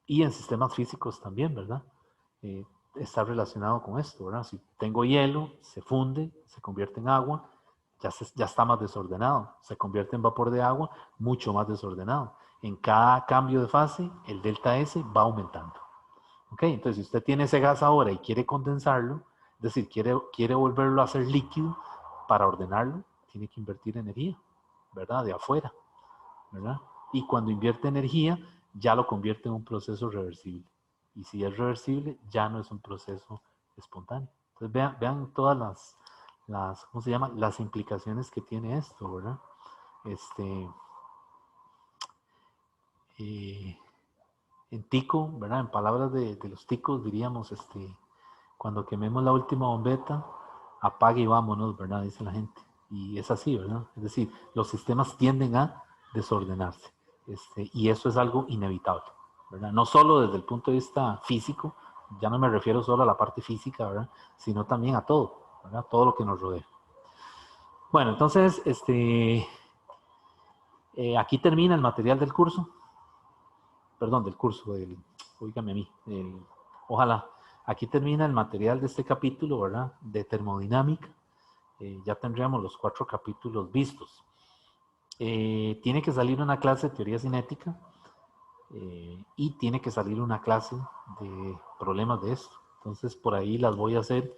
y en sistemas físicos también, ¿verdad? Está relacionado con esto, ¿verdad? Si tengo hielo, se funde, se convierte en agua, ya está más desordenado, se convierte en vapor de agua, mucho más desordenado. En cada cambio de fase, el delta S va aumentando. ¿Ok? Entonces, si usted tiene ese gas ahora y quiere condensarlo, es decir, quiere volverlo a hacer líquido para ordenarlo, tiene que invertir energía, ¿verdad? De afuera, ¿verdad? Y cuando invierte energía, ya lo convierte en un proceso reversible. Y si es reversible, ya no es un proceso espontáneo. Entonces, vean todas ¿cómo se llama? Las implicaciones que tiene esto, ¿verdad? En tico, ¿verdad? En palabras de los ticos diríamos, cuando quememos la última bombeta, apague y vámonos, ¿verdad? Dice la gente. Y es así, ¿verdad? Es decir, los sistemas tienden a desordenarse. Y eso es algo inevitable, ¿verdad? No solo desde el punto de vista físico, ya no me refiero solo a la parte física, ¿verdad? Sino también a todo, ¿verdad? Todo lo que nos rodea. Bueno, entonces, aquí termina el material del curso. Perdón, del curso, oígame a mí, ojalá. Aquí termina el material de este capítulo, ¿verdad? De termodinámica. Ya tendríamos los 4 capítulos vistos. Tiene que salir una clase de teoría cinética y tiene que salir una clase de problemas de esto. Entonces, por ahí las voy a hacer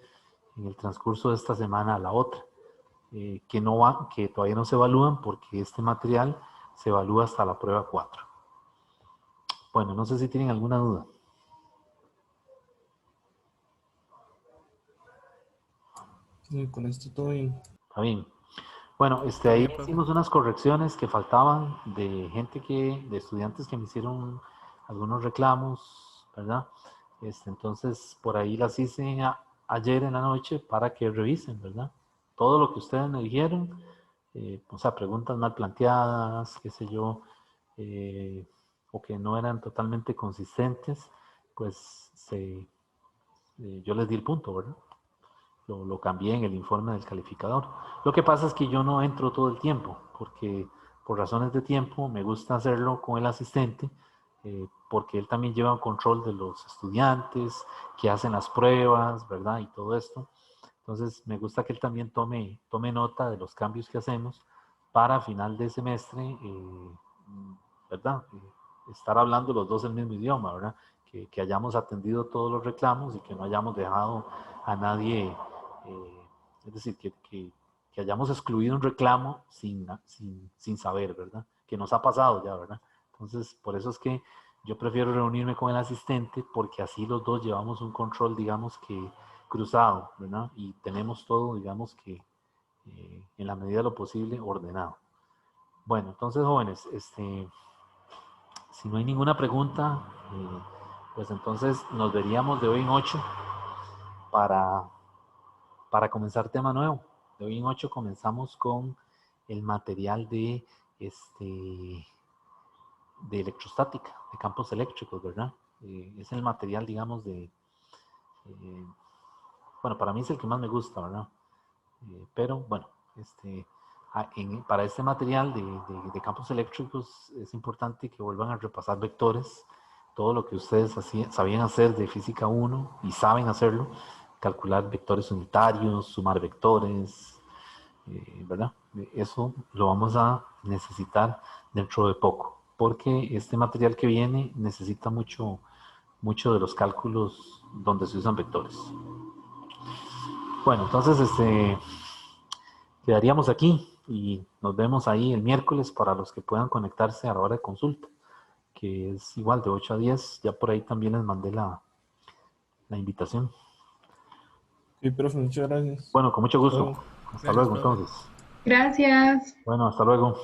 en el transcurso de esta semana a la otra. Que todavía no se evalúan porque este material se evalúa hasta la prueba 4. Bueno, no sé si tienen alguna duda. Con esto todo bien. Está bien. Bueno, ahí profe. hicimos unas correcciones que faltaban de de estudiantes que me hicieron algunos reclamos, ¿verdad? Entonces, por ahí las hice ayer en la noche para que revisen, ¿verdad? Todo lo que ustedes me dijeron, o sea, preguntas mal planteadas, qué sé yo, eh, o que no eran totalmente consistentes, pues yo les di el punto, ¿verdad? Lo cambié en el informe del calificador. Lo que pasa es que yo no entro todo el tiempo, porque por razones de tiempo me gusta hacerlo con el asistente, porque él también lleva un control de los estudiantes que hacen las pruebas, ¿verdad? Y todo esto. Entonces me gusta que él también tome nota de los cambios que hacemos para a final de semestre, ¿verdad? Estar hablando los dos el mismo idioma, ¿verdad? Que hayamos atendido todos los reclamos y que no hayamos dejado a nadie, es decir, que hayamos excluido un reclamo sin saber, ¿verdad? Que nos ha pasado ya, ¿verdad? Entonces, por eso es que yo prefiero reunirme con el asistente porque así los dos llevamos un control, digamos que cruzado, ¿verdad? Y tenemos todo, digamos que en la medida de lo posible ordenado. Bueno, entonces jóvenes, si no hay ninguna pregunta, pues entonces nos veríamos de hoy en 8 para, para comenzar tema nuevo. De hoy en 8 comenzamos con el material de electrostática, de campos eléctricos, ¿verdad? Es el material, digamos, eh, bueno, para mí es el que más me gusta, ¿verdad? Pero bueno, para este material de campos eléctricos es importante que vuelvan a repasar vectores, todo lo que ustedes sabían hacer de física 1 y saben hacerlo, calcular vectores unitarios, sumar vectores, ¿verdad? Eso lo vamos a necesitar dentro de poco, porque este material que viene necesita mucho de los cálculos donde se usan vectores. Bueno, entonces quedaríamos aquí y nos vemos ahí el miércoles para los que puedan conectarse a la hora de consulta, que es igual de 8 a 10. Ya por ahí también les mandé la invitación. Sí, profe, muchas gracias. Bueno, con mucho Hasta gusto. luego. Hasta Gracias, luego profe. entonces. Gracias. Bueno, hasta luego.